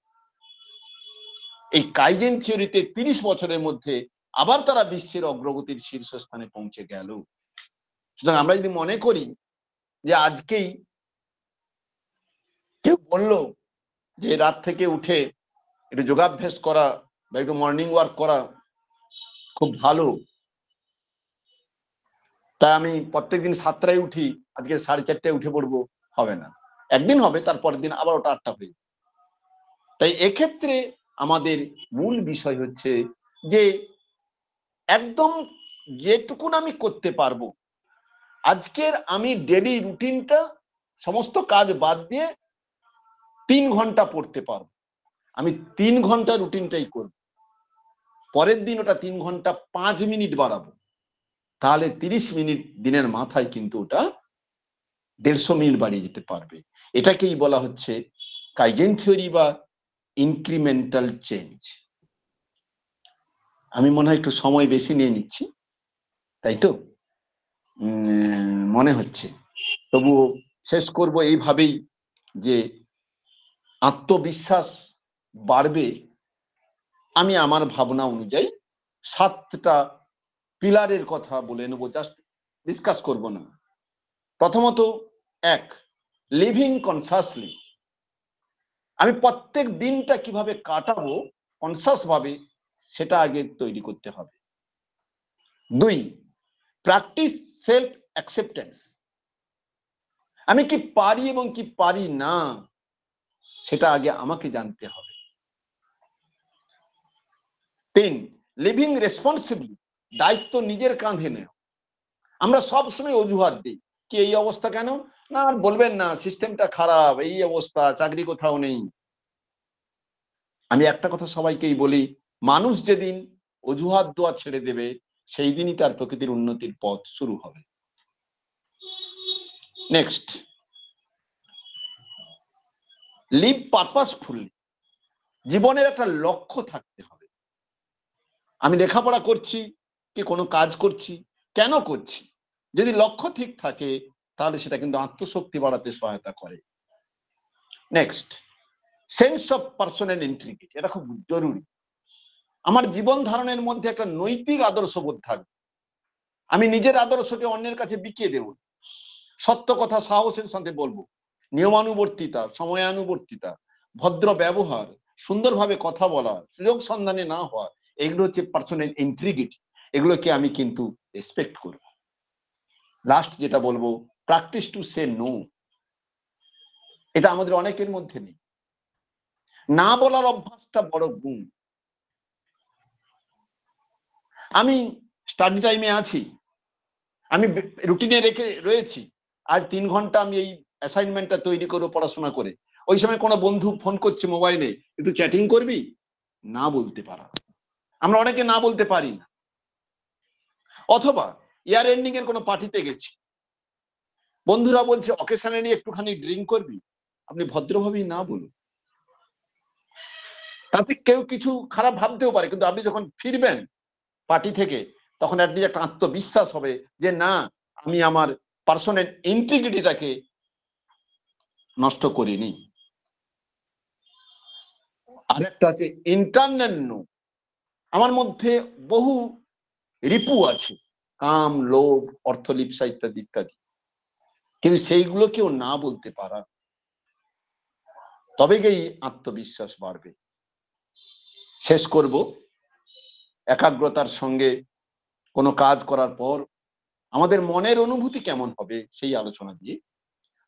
এই কাইজেন থিওরিতে 30 বছরের মধ্যে আবার তারা বিশ্বের অগ্রগতির শীর্ষস্থানে পৌঁছে গেল। সুতরাং আমরা যদি মনে করি যে আজকেই কেউ বললো যে রাত থেকে উঠে একটু যোগাভ্যাস করা বা একটু মর্নিং ওয়াক করা খুব ভালো, তাই আমি প্রত্যেকদিন 7টায় উঠি, আজকে 4:30টায় উঠে পড়বো, হবে না। একদিন হবে, তারপরের দিন আবার ওটা 8টা হয়ে। তাই এক্ষেত্রে আমাদের মূল বিষয় হচ্ছে যে একদম যেটুকুন আমি করতে পারবো, আজকের আমি ডেলি রুটিনটা সমস্ত কাজ বাদ দিয়ে 3 ঘন্টা পড়তে পারবো, আমি 3 ঘন্টা রুটিনটাই করব। পরের দিন ওটা 3 ঘন্টা 5 মিনিট বাড়াবো। তাহলে 30 মিনিট দিনের মাথায় কিন্তু ওটা 150 মিনিট বাড়িয়ে যেতে পারবে। এটাকেই বলা হচ্ছে কাইজেন থিওরি বা ইনক্রিমেন্টাল চেঞ্জ। আমি মনে হয় একটু সময় বেশি নিয়ে নিচ্ছি, তাই তো মনে হচ্ছে। তবু শেষ করব এইভাবেই যে আত্মবিশ্বাস বাড়বে আমি আমার ভাবনা অনুযায়ী 7টা পিলারের কথা বলে নেবো, জাস্ট ডিসকাস করব না। প্রথমত, 1, লিভিং কনসাসলি। আমি প্রত্যেক দিনটা কিভাবে কাটাবো কনসাস ভাবে, সেটা আগে তৈরি করতে হবে। 2, প্র্যাকটিস সেলফ অ্যাকসেপ্টেন্স। আমি কি পারি এবং কি পারি না সেটা আগে আমাকে জানতে হবে। 3, লিভিং রেসপন্সিবলি। দায়িত্ব নিজের কাঁধে নেও। আমরা সবসময় অজুহাত দিই, কি এই অবস্থা কেন, না আর বলবেন না, সিস্টেমটা খারাপ, এই অবস্থা, চাকরি কোথাও নেই। আমি একটা কথা সবাইকেই বলি, মানুষ যেদিন অজুহাত দেওয়া ছেড়ে দেবে সেই দিনই তার প্রকৃতির উন্নতির পথ শুরু হবে। Next, live purposefully. জীবনের একটা লক্ষ্য থাকতে হবে। আমি লেখাপড়া করছি কি কোনো কাজ করছি, কেন করছি, যদি লক্ষ্য ঠিক থাকে তাহলে সেটা কিন্তু আত্মশক্তি বাড়াতে সহায়তা করে। Next, sense of personal integrity. এটা খুব জরুরি। আমার জীবন ধারণের মধ্যে একটা নৈতিক আদর্শবোধ থাকবে। আমি নিজের আদর্শকে অন্যের কাছে বিকিয়ে দেব, সত্য কথা সাহসের সাথে বলবো, নিয়মানুবর্তিতা, সময়ানুবর্তিতা, ভদ্র ব্যবহার, সুন্দরভাবে কথা বলা, সুযোগ সন্ধানে না হওয়া, এগুলো হচ্ছে পার্সোনাল ইন্টিগ্রিটি। এগুলোকে আমি কিন্তু রেসপেক্ট করব। লাস্ট যেটা বলবো, প্র্যাকটিস টু সে নো। এটা আমাদের অনেকের মধ্যে নেই। না বলার অভ্যাসটা বড় গুণ। আমি স্টাডি টাইমে আছি, আমি রুটিনে রেখে রয়েছি, আজ 3 ঘন্টা আমি এই অ্যাসাইনমেন্টটা তৈরি করবো পড়াশোনা করে। ওই সময় কোনো বন্ধু ফোন করছে মোবাইলে, একটু চ্যাটিং করবি, না বলতে পারা। আমরা অনেকে না বলতে পারি না। অথবা ইয়ার এন্ডিং এর কোনো পার্টিতে গেছি, বন্ধুরা বলছে অকেশনালি একটুখানি ড্রিঙ্ক করবি, আপনি ভদ্রভাবেই না বলুন। তাতে কেউ কিছু খারাপ ভাবতেও পারে, কিন্তু আপনি যখন ফিরবেন পার্টি থেকে তখন অ্যাটলিস্ট একটা আত্মবিশ্বাস হবে যে না, আমি আমার পার্সোনাল ইন্টিগ্রিটিটাকে নষ্ট করিনি। আরেকটা আছে ইন্টারনাল নো। আমার মধ্যে বহু রিপু আছে, কাম, লোভ, অর্থলিপ্সা ইত্যাদি ইত্যাদি, কিন্তু সেইগুলোকেও না বলতে পারা, তবে গিয়ে আত্মবিশ্বাস বাড়বে। শেষ করব একাগ্রতার সঙ্গে কোনো কাজ করার পর আমাদের মনের অনুভূতি কেমন হবে সেই আলোচনা দিয়ে।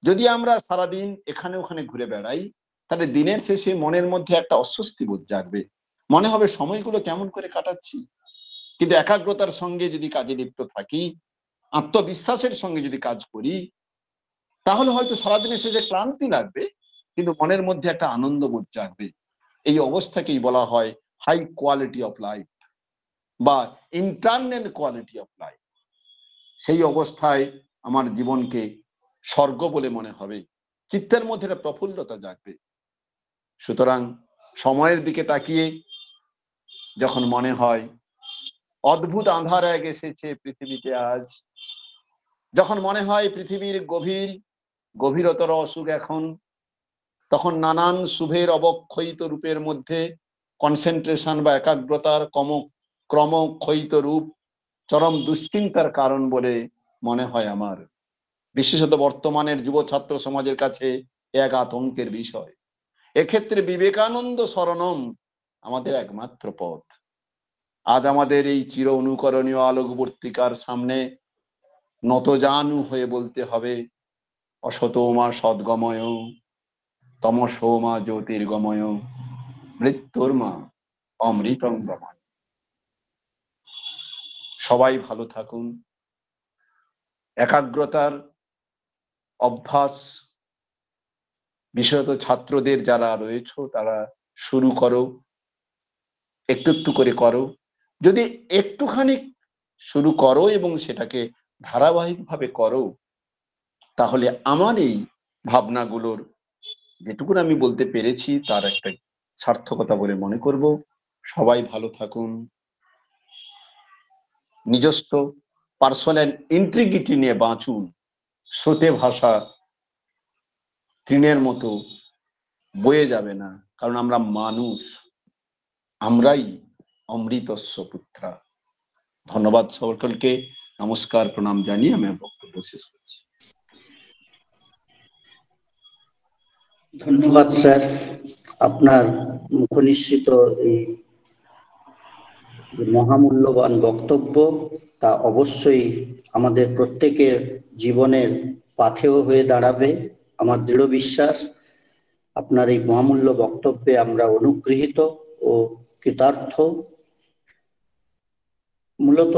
যদি আমরা সারাদিন এখানে ওখানে ঘুরে বেড়াই, তাহলে দিনের শেষে মনের মধ্যে একটা অস্বস্তি বোধ জাগবে, মনে হবে সময়গুলো কেমন করে কাটাচ্ছি। কিন্তু একাগ্রতার সঙ্গে যদি কাজে লিপ্ত থাকি, আত্মবিশ্বাসের সঙ্গে যদি কাজ করি, তাহলে হয়তো সারাদিনের শেষে ক্লান্তি লাগবে, কিন্তু মনের মধ্যে একটা আনন্দ বোধ জাগবে। এই অবস্থাকেই বলা হয় হাই কোয়ালিটি অফ লাইফ বা ইন্টারনাল কোয়ালিটি অফ লাইফ। সেই অবস্থায় আমার জীবনকে স্বর্গ বলে মনে হবে, চিত্তের মধ্যে একটা প্রফুল্লতা জাগবে। সুতরাং সময়ের দিকে তাকিয়ে যখন মনে হয় অদ্ভুত আঁধার এক এসেছে পৃথিবীতে আজ, যখন মনে হয় পৃথিবীর গভীরতর অসুখ এখন, তখন নানান শুভের অবক্ষয়িত রূপের মধ্যে কনসেন্ট্রেশন বা একাগ্রতার ক্রমক্ষয়িত রূপ চরম দুশ্চিন্তার কারণ বলে মনে হয় আমার। বিশেষত বর্তমানের যুব ছাত্র সমাজের কাছে এক আতঙ্কের বিষয়। এক্ষেত্রে বিবেকানন্দ শরণম আমাদের একমাত্র পথ। আজ আমাদের এই চির অনুকরণীয় আলোকবর্তিকার সামনে নতজানু হয়ে বলতে হবে, অসতোমা সদ্গময়, তমসোমা জ্যোতির্গময়, মৃত্যুর্মা অমৃতং গময়। সবাই ভালো থাকুন। একাগ্রতার অভ্যাস বিশেষত ছাত্রদের যারা রয়েছে তারা শুরু করো, একটু একটু করে করো। যদি একটুখানি শুরু করো এবং সেটাকে ধারাবাহিকভাবে করো, তাহলে আমার এই ভাবনাগুলোর যেটুকুন আমি বলতে পেরেছি তার একটা সার্থকতা বলে মনে করব। সবাই ভালো থাকুন, নিজস্ব পার্সোনাল ইন্টিগ্রিটি নিয়ে বাঁচুন, স্রোতে ভাষা তৃণের মতো বয়ে যাবে না, কারণ আমরা মানুষ, আমরাই অমৃতস্য পুত্রা। ধন্যবাদ সকলকে, নমস্কার, প্রণাম জানিয়ে আমি বক্তব্য শেষ করছি। ধন্যবাদ স্যার, আপনার মুখনিসৃত এই মহামূল্যবান বক্তব্য তা অবশ্যই আমাদের প্রত্যেকের জীবনের পাথেয় হয়ে দাঁড়াবে। আমার দৃঢ় বিশ্বাস আপনার এই মহামূল্য বক্তব্যে আমরা অনুগৃহীত ও কৃতার্থ। মূলত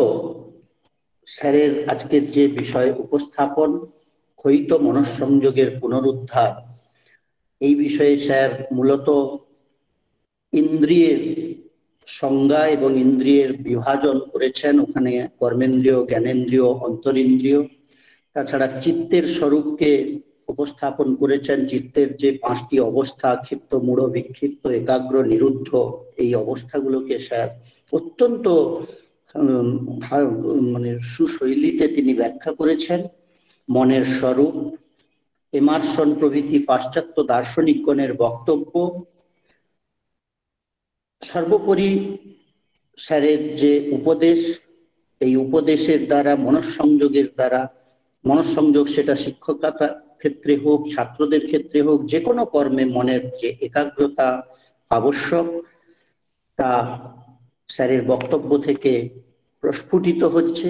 স্যারের আজকের যে বিষয় উপস্থাপন, ক্ষয়িত মনঃসংযোগের পুনরুদ্ধার, এই বিষয়ে স্যার মূলত ইন্দ্রিয়ের সংজ্ঞা এবং ইন্দ্রিয়ের বিভাজন করেছেন। ওখানে কর্মেন্দ্রিয়, জ্ঞানেন্দ্রিয়, অন্তরিন্দ্রিয়, তাছাড়া চিত্তের স্বরূপকে উপস্থাপন করেছেন। চিত্তের যে 5টি অবস্থা, ক্ষিপ্ত, মূঢ়, বিক্ষিপ্ত, একাগ্র, নিরুদ্ধ, এই অবস্থাগুলোকে স্যার অত্যন্ত মানে সুশৈলীতে তিনি ব্যাখ্যা করেছেন। মনের স্বরূপ, এমারসন প্রভৃতি পাশ্চাত্য দার্শনিকগণের বক্তব্য, সর্বোপরি স্যারের যে উপদেশ, এই উপদেশের দ্বারা মনঃসংযোগের দ্বারা, মনঃসংযোগ সেটা শিক্ষকতা ক্ষেত্রে হোক, ছাত্রদের ক্ষেত্রে হোক, যে কোনো কর্মে মনের যে একাগ্রতা আবশ্যক তা স্যারের বক্তব্য থেকে প্রস্ফুটিত হচ্ছে।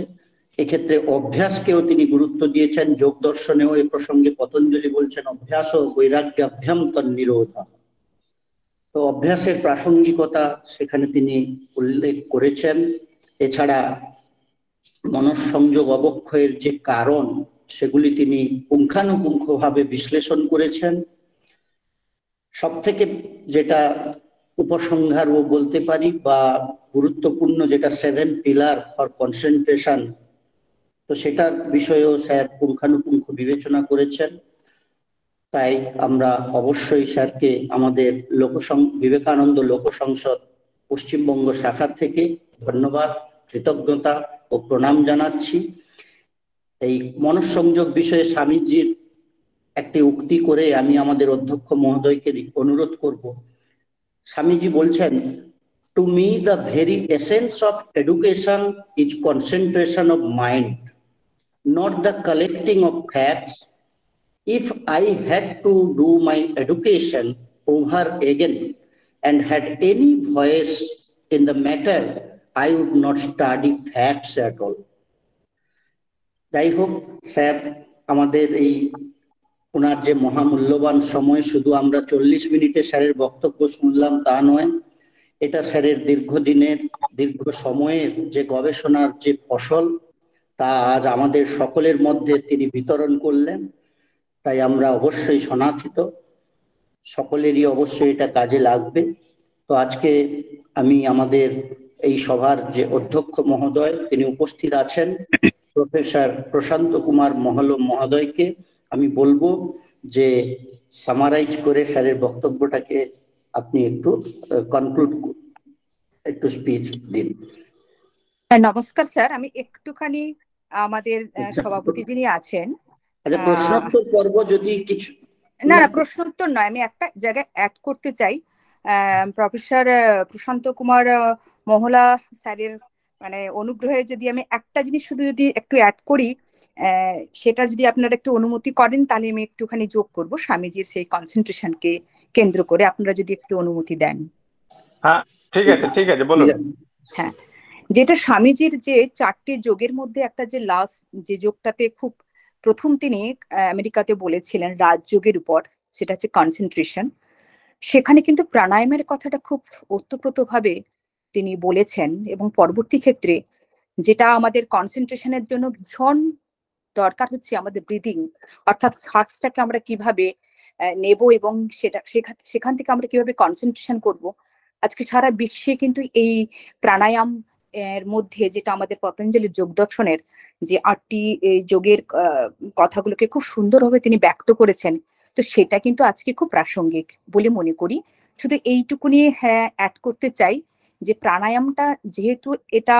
এক্ষেত্রে অভ্যাসকেও তিনি গুরুত্ব দিয়েছেন। যোগ দর্শনেও এ প্রসঙ্গে পতঞ্জলি বলছেন অভ্যাস ও বৈরাগ্যাভ্যাম তন্নিরোধ। তো অভ্যাসের প্রাসঙ্গিকতা সেখানে তিনি উল্লেখ করেছেন। এছাড়া মনঃসংযোগ অবক্ষয়ের যে কারণ, সেগুলি তিনি পুঙ্খানুপুঙ্খভাবে বিশ্লেষণ করেছেন। সব থেকে যেটা উপসংহারও বলতে পারি বা গুরুত্বপূর্ণ, যেটা 7 পিলার ফর কনসেন্ট্রেশন, তো সেটার বিষয়েও স্যার পুঙ্খানুপুঙ্খ বিবেচনা করেছেন। তাই আমরা অবশ্যই স্যারকে আমাদের বিবেকানন্দ লোক সংসদ পশ্চিমবঙ্গ শাখা থেকে ধন্যবাদ, কৃতজ্ঞতা ও প্রণাম জানাচ্ছি। এই মনঃসংযোগ বিষয়ে স্বামীজির একটি উক্তি করে আমি আমাদের অধ্যক্ষ মহোদয়কে অনুরোধ করব। স্বামীজি বলছেন, to me the very essence of education is concentration of mind, not the collecting of facts. If I had to do my education over again and had any voice in the matter, I would not study facts at all. যাই হোক sir, আমাদের এই ওনার যে মহামূল্যবান সময়, শুধু আমরা 40 মিনিটে স্যারের বক্তব্য শুনলাম তা নয়, এটা স্যারের দীর্ঘদিনের, দীর্ঘ সময়ের যে গবেষণার যে ফসল, তা আজ আমাদের সকলের মধ্যে তিনি বিতরণ করলেন। তাই আমরা অবশ্যই শোনাথিত, সকলেরই অবশ্যই এটা কাজে লাগবে। তো আজকে আমি আমাদের এই সভার যে অধ্যক্ষ মহোদয় তিনি উপস্থিত আছেন, প্রফেসর প্রশান্ত কুমার মহলম মহোদয়কে আমি বলবো যে সামারাইজ করে স্যারের বক্তব্যটাকে আপনি একটু কনক্লুড, একটু স্পিচ দিন। নমস্কার স্যার, আমি একটুখানি আমাদের সভাপতি যিনি আছেন, আচ্ছা প্রশ্নোত্তর পর্ব যদি কিছু, না প্রশ্নোত্তর নয়, আমি একটা জায়গায় অ্যাড করতে চাই। প্রফেসর প্রশান্ত কুমার মহলা স্যারের মানে অনুগ্রহে যদি আমি একটা জিনিস শুধু যদি একটু অ্যাড করি, সেটা যদি আপনারা একটু অনুমতি করেন তাহলে আমি একটুখানি যোগ করব স্বামীজির সেই কনসেন্ট্রেশনকে কেন্দ্র করে, আপনারা যদি একটু অনুমতি দেন। হ্যাঁ ঠিক আছে, ঠিক আছে, বলুন। হ্যাঁ, যেটা স্বামীজির যে 4টি যোগের মধ্যে একটা যে লাস্ট যে যোগটাতে খুব প্রথম তিনি আমেরিকাতে বলেছিলেন রাজযোগের উপর, সেটা হচ্ছে কনসেন্ট্রেশন। সেখানে কিন্তু প্রাণায়ামের কথাটা খুব ওতপ্রোতভাবে তিনি বলেছেন, এবং পরবর্তী ক্ষেত্রে যেটা আমাদের কনসেন্ট্রেশনের জন্য ভীষণ দরকার হচ্ছে আমাদের ব্রিদিং, অর্থাৎ শ্বাসটাকে আমরা কিভাবে নেব এবং সেটা সেখান থেকে আমরা কিভাবে কনসেন্ট্রেশন করব। আজকে সারা বিশ্বে কিন্তু এই প্রাণায়াম এর মধ্যে যেটা আমাদের পতঞ্জলির যোগ দর্শনের যে 8টি যোগের কথাগুলোকে খুব সুন্দরভাবে তিনি ব্যক্ত করেছেন, তো সেটা কিন্তু আজকে খুব প্রাসঙ্গিক বলে মনে করি। শুধু এইটুকুনি হ্যাঁ অ্যাড করতে চাই যে প্রাণায়ামটা যেহেতু এটা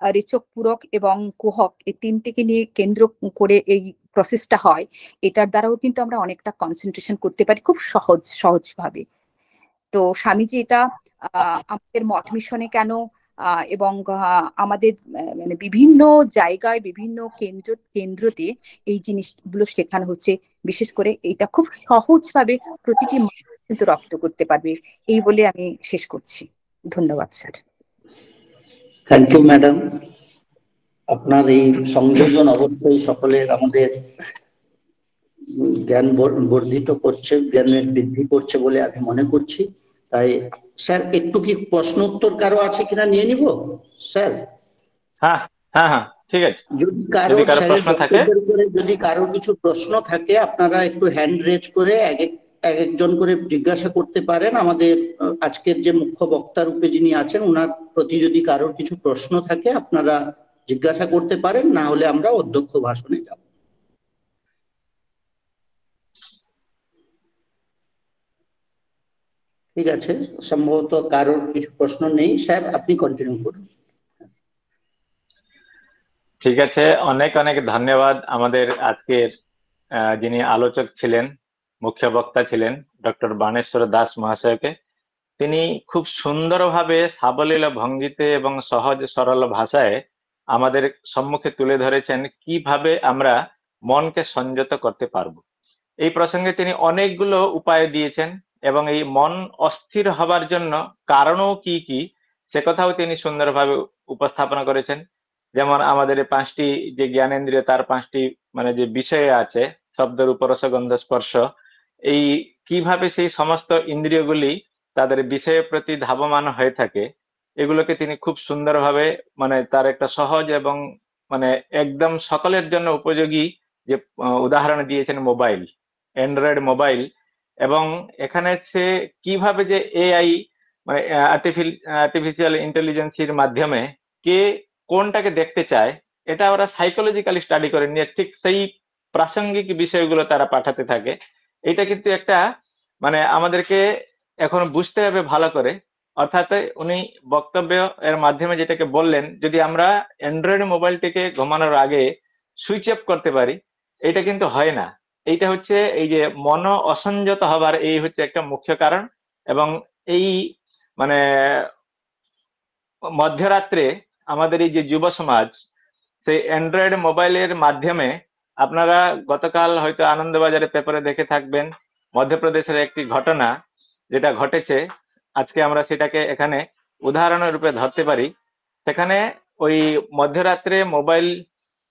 রেচক, পূরক এবং কুহক এই তিনটিকে নিয়ে কেন্দ্র করে এই প্রসেসটা হয়, এটার দ্বারাও কিন্তু আমরা অনেকটা কনসেন্ট্রেশন করতে পারি খুব সহজভাবে। তো স্বামীজি এটা আমাদের মঠ মিশনে কেন এবং আমাদের মানে বিভিন্ন জায়গায় বিভিন্ন কেন্দ্রতে এই জিনিসগুলো শেখানো হচ্ছে। বিশেষ করে এটা খুব সহজভাবে প্রতিটি মানুষ কিন্তু রপ্ত করতে পারবে, এই বলে আমি শেষ করছি। ধন্যবাদ স্যার। Thank you madam. আপনার এই সংযোজন অবশ্যই সকলের আমাদের জ্ঞান বর্ধিত করছে, জ্ঞানের বৃদ্ধি করছে বলে আমি মনে করছি। তাই স্যার একটু কি প্রশ্ন উত্তর কারো আছে কিনা নিয়ে নিব স্যার? হ্যাঁ হ্যাঁ হ্যাঁ, ঠিক আছে। যদি কারো স্যারের বক্তব্যের উপরে যদি কারো কিছু প্রশ্ন থাকে, আপনারা একটু হ্যান্ড রেজ করে এক একজন করে জিজ্ঞাসা করতে পারেন। আমাদের আজকের যে মুখ্য বক্তা রূপে যিনি আছেন, ওনার প্রতি যদি কারোর কিছু প্রশ্ন থাকে আপনারা জিজ্ঞাসা করতে পারেন, না হলে আমরা অধ্যক্ষ ভাষণে যাব। ঠিক আছে, সম্ভবত কারোর কিছু প্রশ্ন নেই। স্যার আপনি কন্টিনিউ করুন। ঠিক আছে, অনেক অনেক ধন্যবাদ আমাদের আজকের যিনি আলোচক ছিলেন, মুখ্য বক্তা ছিলেন ডক্টর বাণেশ্বর দাস মহাশয়কে। তিনি খুব সুন্দরভাবে সাবলীল ভঙ্গিতে এবং সহজ সরল ভাষায় আমাদের সম্মুখে তুলে ধরেছেন কিভাবে আমরা মনকে সংযত করতে পারবো। এই প্রসঙ্গে তিনি অনেকগুলো উপায় দিয়েছেন এবং এই মন অস্থির হবার জন্য কারণও কি কি সে কথাও তিনি সুন্দরভাবে উপস্থাপনা করেছেন। যেমন আমাদের এই 5টি যে জ্ঞানেন্দ্রিয়, তার 5টি মানে যে বিষয় আছে, শব্দ, রূপ, রস, গন্ধ, স্পর্শ, এই কিভাবে সেই সমস্ত ইন্দ্রিয়গুলি তাদের বিষয়ের প্রতি ধাবমান হয়ে থাকে, এগুলোকে তিনি খুব সুন্দরভাবে মানে তার একটা সহজ এবং মানে একদম সকলের জন্য উপযোগী যে উদাহরণ দিয়েছেন মোবাইল, অ্যান্ড্রয়েড মোবাইল। এবং এখানে সে কিভাবে যে এআই মানে আর্টিফিশিয়াল ইন্টেলিজেন্সির মাধ্যমে কে কোনটাকে দেখতে চায়, এটা ওরা সাইকোলজিক্যালি স্টাডি করে নিয়ে ঠিক সেই প্রাসঙ্গিক বিষয়গুলো তারা পাঠাতে থাকে। এটা কিন্তু একটা মানে আমাদেরকে এখন বুঝতে হবে ভালো করে। অর্থাৎ উনি বক্তব্য এর মাধ্যমে যেটাকে বললেন, যদি আমরা অ্যান্ড্রয়েড মোবাইলটিকে ঘুমানোর আগে সুইচ অফ করতে পারি, এটা কিন্তু হয় না। এইটা হচ্ছে এই যে মন অসংযত হবার এই হচ্ছে একটা মুখ্য কারণ। এবং এই মানে মধ্যরাত্রে আমাদের এই যে যুব সমাজ সেই অ্যান্ড্রয়েড মোবাইলের মাধ্যমে, আপনারা গতকাল হয়তো আনন্দবাজারে পেপারে দেখে থাকবেন মধ্যপ্রদেশের একটি ঘটনা যেটা ঘটেছে। আজকে আমরা সেটাকে এখানে উদাহরণের রূপে ধরতে পারি। সেখানে ওই মধ্যরাত্রে মোবাইল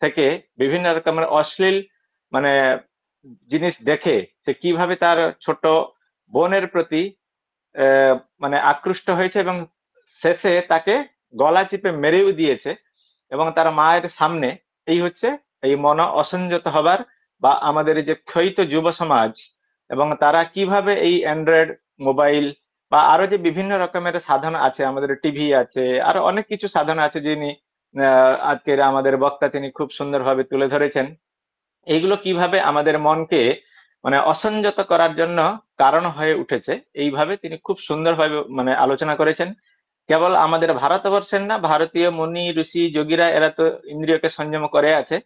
থেকে বিভিন্ন রকমের অশ্লীল মানে জিনিস দেখে সে কিভাবে তার ছোট বোনের প্রতি মানে আকৃষ্ট হয়েছে এবং শেষে তাকে গলা চিপে মেরেও দিয়েছে এবং তার মায়ের সামনে। এই হচ্ছে এই মন অসংযত হবার বা আমাদের যে ক্ষয়িত যুব সমাজ, এবং তারা কিভাবে এই অ্যান্ড্রয়েড মোবাইল বা আরো যে বিভিন্ন রকমের সাধন আছে, আমাদের টিভি আছে, আরো অনেক কিছু সাধন আছে যিনি আজকের আমাদের বক্তা তিনি খুব সুন্দরভাবে তুলে ধরেছেন। এইগুলো কিভাবে আমাদের মনকে মানে অসংযত করার জন্য কারণ হয়ে উঠেছে, এইভাবে তিনি খুব সুন্দরভাবে মানে আলোচনা করেছেন। কেবল আমাদের ভারতবর্ষের না, ভারতীয় মুনি ঋষি যোগীরা এরা তো ইন্দ্রিয়কে সংযম করে আছে।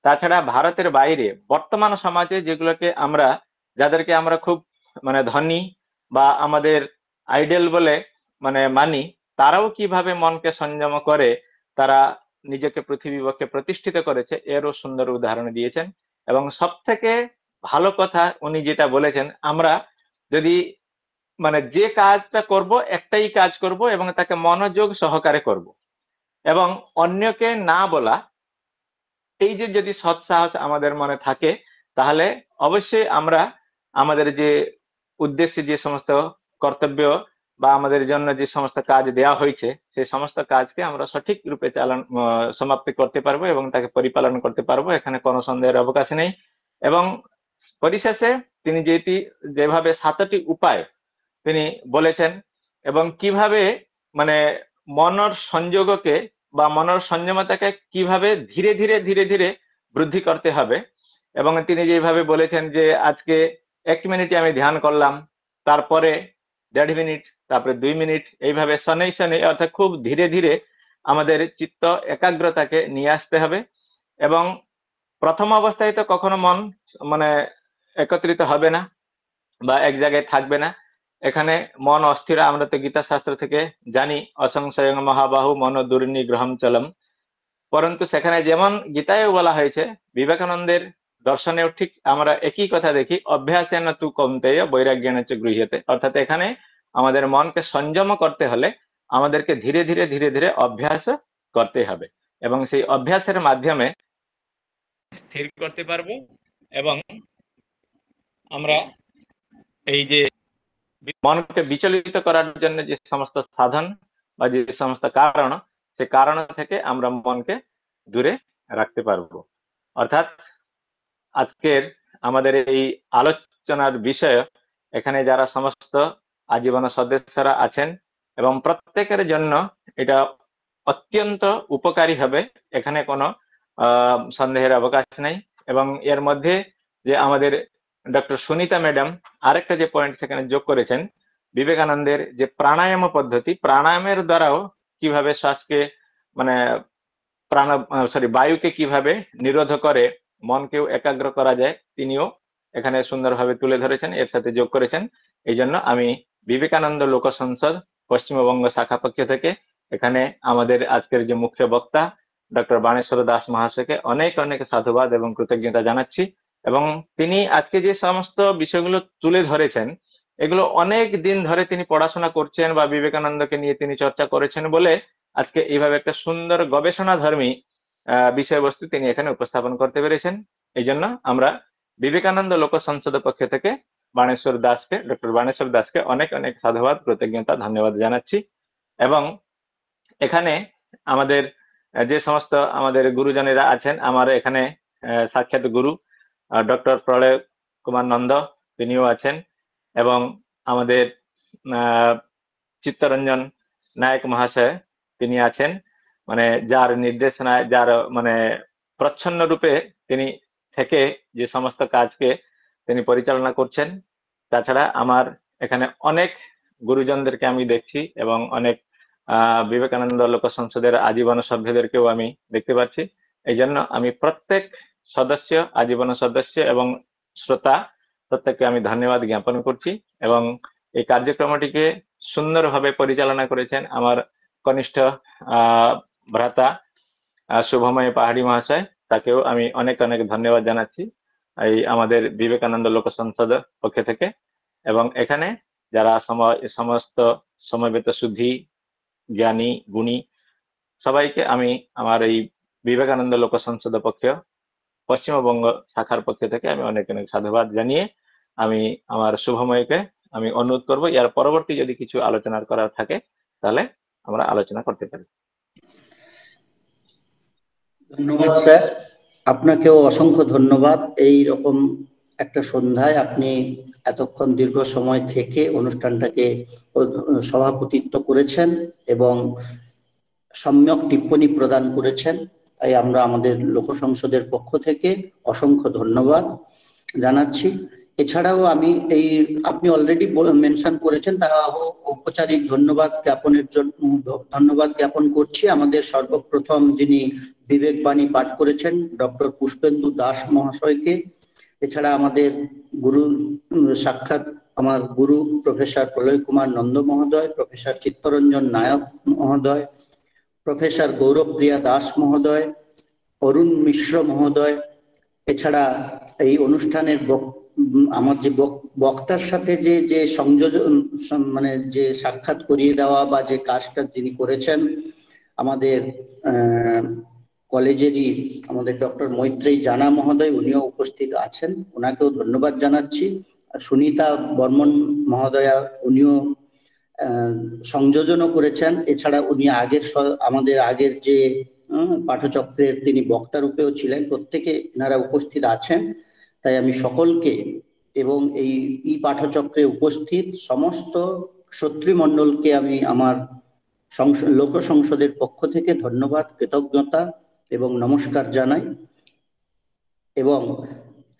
তাছাড়া ভারতের বাইরে বর্তমান সমাজে যেগুলোকে আমরা, যাদেরকে আমরা খুব মানে ধনী বা আমাদের আইডল বলে মানে মানি, তারাও কিভাবে মনকে সংযম করে তারা নিজেকে পৃথিবী বক্ষে প্রতিষ্ঠিত করেছে, এরও সুন্দর উদাহরণ দিয়েছেন। এবং সব থেকে ভালো কথা উনি যেটা বলেছেন, আমরা যদি মানে যে কাজটা করব একটাই কাজ করব এবং তাকে মনোযোগ সহকারে করব এবং অন্যকে না বলা, এই যে যদি সৎসাহস আমাদের মনে থাকে, তাহলে অবশ্যই আমরা আমাদের যে উদ্দেশ্যে যে সমস্ত কর্তব্য বা আমাদের জন্য যে সমস্ত কাজ দেওয়া হয়েছে সেই সমস্ত কাজকে আমরা সঠিক রূপে সমাপ্তি করতে পারবো এবং তাকে পরিপালন করতে পারবো। এখানে কোনো সন্দেহের অবকাশ নেই। এবং পরিশেষে তিনি যেভাবে 7টি উপায় তিনি বলেছেন এবং কিভাবে মানে মনের সংযোগকে বা মনের সংযমতাকে কিভাবে ধীরে ধীরে ধীরে ধীরে বৃদ্ধি করতে হবে। এবং তিনি যেভাবে বলেছেন যে আজকে 1 মিনিট আমি ধ্যান করলাম, তারপরে 1.5 মিনিট, তারপরে 2 মিনিট, এইভাবে শनै শनै অর্থাৎ খুব ধীরে ধীরে আমাদের চিত্ত একাগ্রতাকে নিয়ে আসতে হবে। এবং প্রথম অবস্থায় তো কখনো মন মানে একত্রিত হবে না বা এক জায়গায় থাকবে না। এখানে মন অস্থির, আমরা তো গীতা শাস্ত্র থেকে জানি অসংশয়ং মহাবাহু মন দুর্নিগ্রহম চলম। পরন্তু সেখানে যেমন গীতায়ও বলা হয়েছে, বিবেকানন্দের দর্শনেও ঠিক আমরা একই কথা দেখি, অভ্যাসেন তু কৌন্তেয় বৈরাগ্যেন চ গৃহ্যতে। অর্থাৎ এখানে আমাদের মনকে সংযম করতে হলে আমাদেরকে ধীরে ধীরে ধীরে ধীরে অভ্যাস করতে হবে, এবং সেই অভ্যাসের মাধ্যমে স্থির করতে পারবো। এবং আমরা এই যে মনকে বিচলিত করার জন্য যে সমস্ত সাধন বা যে সমস্ত কারণ, সে কারণ থেকে আমরা মনকে দূরে রাখতে পারবো। অর্থাৎ আজকের আমাদের এই আলোচনার বিষয়, এখানে যারা সমস্ত আজীবন সদস্যরা আছেন এবং প্রত্যেকের জন্য এটা অত্যন্ত উপকারী হবে, এখানে কোনো সন্দেহের অবকাশ নেই। এবং এর মধ্যে যে আমাদের ডক্টর সুনিতা ম্যাডাম আরেকটা যে পয়েন্ট সেখানে যোগ করেছেন, বিবেকানন্দের যে প্রাণায়াম পদ্ধতি, প্রাণায়ামের দ্বারাও কিভাবে শ্বাসকে মানে বায়ুকে কিভাবে নিরোধ করে মনকেও একাগ্র করা যায়, তিনিও এখানে সুন্দরভাবে তুলে ধরেছেন, এর সাথে যোগ করেছেন। এই জন্য আমি বিবেকানন্দ লোক সংসদ পশ্চিমবঙ্গ শাখা পক্ষ থেকে এখানে আমাদের আজকের যে মুখ্য বক্তা ডক্টর বাণেশ্বর দাস মহাশয়কে অনেক অনেক সাধুবাদ এবং কৃতজ্ঞতা জানাচ্ছি। এবং তিনি আজকে যে সমস্ত বিষয়গুলো তুলে ধরেছেন, এগুলো অনেক দিন ধরে তিনি পড়াশোনা করছেন বা বিবেকানন্দকে নিয়ে তিনি চর্চা করেছেন বলে আজকে এইভাবে একটা সুন্দর গবেষণাধর্মী বিষয়বস্তু তিনি এখানে উপস্থাপন করতে পেরেছেন। এই জন্য আমরা বিবেকানন্দ লোক সংসদের পক্ষ থেকে ডক্টর বাণেশ্বর দাসকে অনেক অনেক সাধুবাদ, কৃতজ্ঞতা, ধন্যবাদ জানাচ্ছি। এবং এখানে আমাদের যে সমস্ত আমাদের গুরুজনেরা আছেন, আমার এখানে সাক্ষাৎ গুরু ডক্টর প্রলয় কুমার নন্দ, তিনিও আছেন। এবং আমাদের চিত্তরঞ্জন নায়ক মহাশয়, তিনি আছেন, মানে যার নির্দেশনায়, যার মানে প্রচ্ছন্ন রূপে তিনি থেকে যে সমস্ত কাজকে তিনি পরিচালনা করছেন। তাছাড়া আমার এখানে অনেক গুরুজনদেরকে আমি দেখছি এবং অনেক বিবেকানন্দ লোক সংসদের আজীবন সভ্যদেরকেও আমি দেখতে পাচ্ছি। এই জন্য আমি প্রত্যেক সদস্য, আজীবন সদস্য এবং শ্রোতা প্রত্যেককে আমি ধন্যবাদ জ্ঞাপন করছি। এবং এই কার্যক্রমটিকে সুন্দরভাবে পরিচালনা করেছেন আমার কনিষ্ঠ ভ্রাতা শুভময় পাহাড়ি মহাশয়, তাকেও আমি অনেক অনেক ধন্যবাদ জানাচ্ছি এই আমাদের বিবেকানন্দ লোক সংসদ পক্ষ থেকে। এবং এখানে যারা সমস্ত সমবেত শুদ্ধি, জ্ঞানী, গুণী সবাইকে আমি আমার এই বিবেকানন্দ লোক সংসদ পক্ষ পশ্চিমবঙ্গ শাখার পক্ষ থেকে আমি অনেক অনেক সাধুবাদ জানিয়ে আমি আমার শুভময়কে আমি অনুরোধ করবো, এর পরবর্তী যদি কিছু আলোচনা করার থাকে তাহলে আমরা আলোচনা করতে পারি। ধন্যবাদ স্যার, আপনাকেও অসংখ্য ধন্যবাদ। এই রকম একটা সন্ধ্যায় আপনি এতক্ষণ দীর্ঘ সময় থেকে অনুষ্ঠানটাকে সভাপতিত্ব করেছেন এবং সম্যক টিপ্পণী প্রদান করেছেন, তাই আমরা আমাদের লোক সংসদের পক্ষ থেকে অসংখ্য ধন্যবাদ জানাচ্ছি। এছাড়াও আমি আপনি অলরেডি মেনশন করেছেন, তা ঔপচারিক ধন্যবাদ জ্ঞাপন করছি আমাদের সর্বপ্রথম যিনি বিবেকবাণী পাঠ করেছেন ডক্টর পুষ্পেন্দু দাস মহাশয়কে। এছাড়া আমাদের গুরু সাক্ষাৎ আমার গুরু প্রফেসর প্রলয় কুমার নন্দ মহোদয়, প্রফেসর চিত্তরঞ্জন নায়ক মহোদয়, প্রফেসর গৌরবপ্রিয়া দাস মহোদয়, অরুণ মিশ্র মহোদয়। এছাড়া এই অনুষ্ঠানের আমার যে বক্তার সাথে যে সংযোজন মানে যে সাক্ষাৎ করিয়ে দেওয়া বা যে কাজটা যিনি করেছেন, আমাদের কলেজেরই আমাদের ডক্টর মৈত্রেয়ী জানা মহোদয়, উনিও উপস্থিত আছেন, ওনাকেও ধন্যবাদ জানাচ্ছি। সুনিতা বর্মন মহোদয়া, উনিও সংযোজনও করেছেন। এছাড়া উনি আমাদের আগের যে পাঠচক্রের তিনি বক্তা রূপেও ছিলেন, প্রত্যেকে এনারা উপস্থিত আছেন। তাই আমি সকলকে এবং এই পাঠচক্রে উপস্থিত সমস্ত শ্রোতৃমণ্ডলকে আমি আমার লোক সংসদের পক্ষ থেকে ধন্যবাদ, কৃতজ্ঞতা এবং নমস্কার জানাই। এবং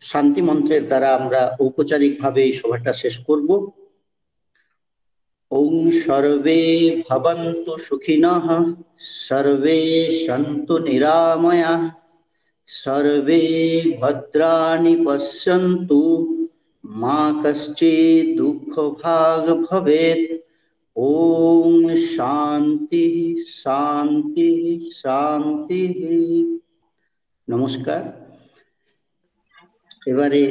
শান্তি মন্ত্রের দ্বারা আমরা ঔপচারিকভাবে এই সভাটা শেষ করব। ওম সর্বে ভবন্তু সুখিনঃ, সর্বে সন্তু নিরাময়াঃ, সর্বে ভদ্রাণি পশ্যন্তু, মা কশ্চিৎ দুঃখভাগ ভবেৎ। ওম শান্তি শান্তি শান্তি। নমস্কার। এবারে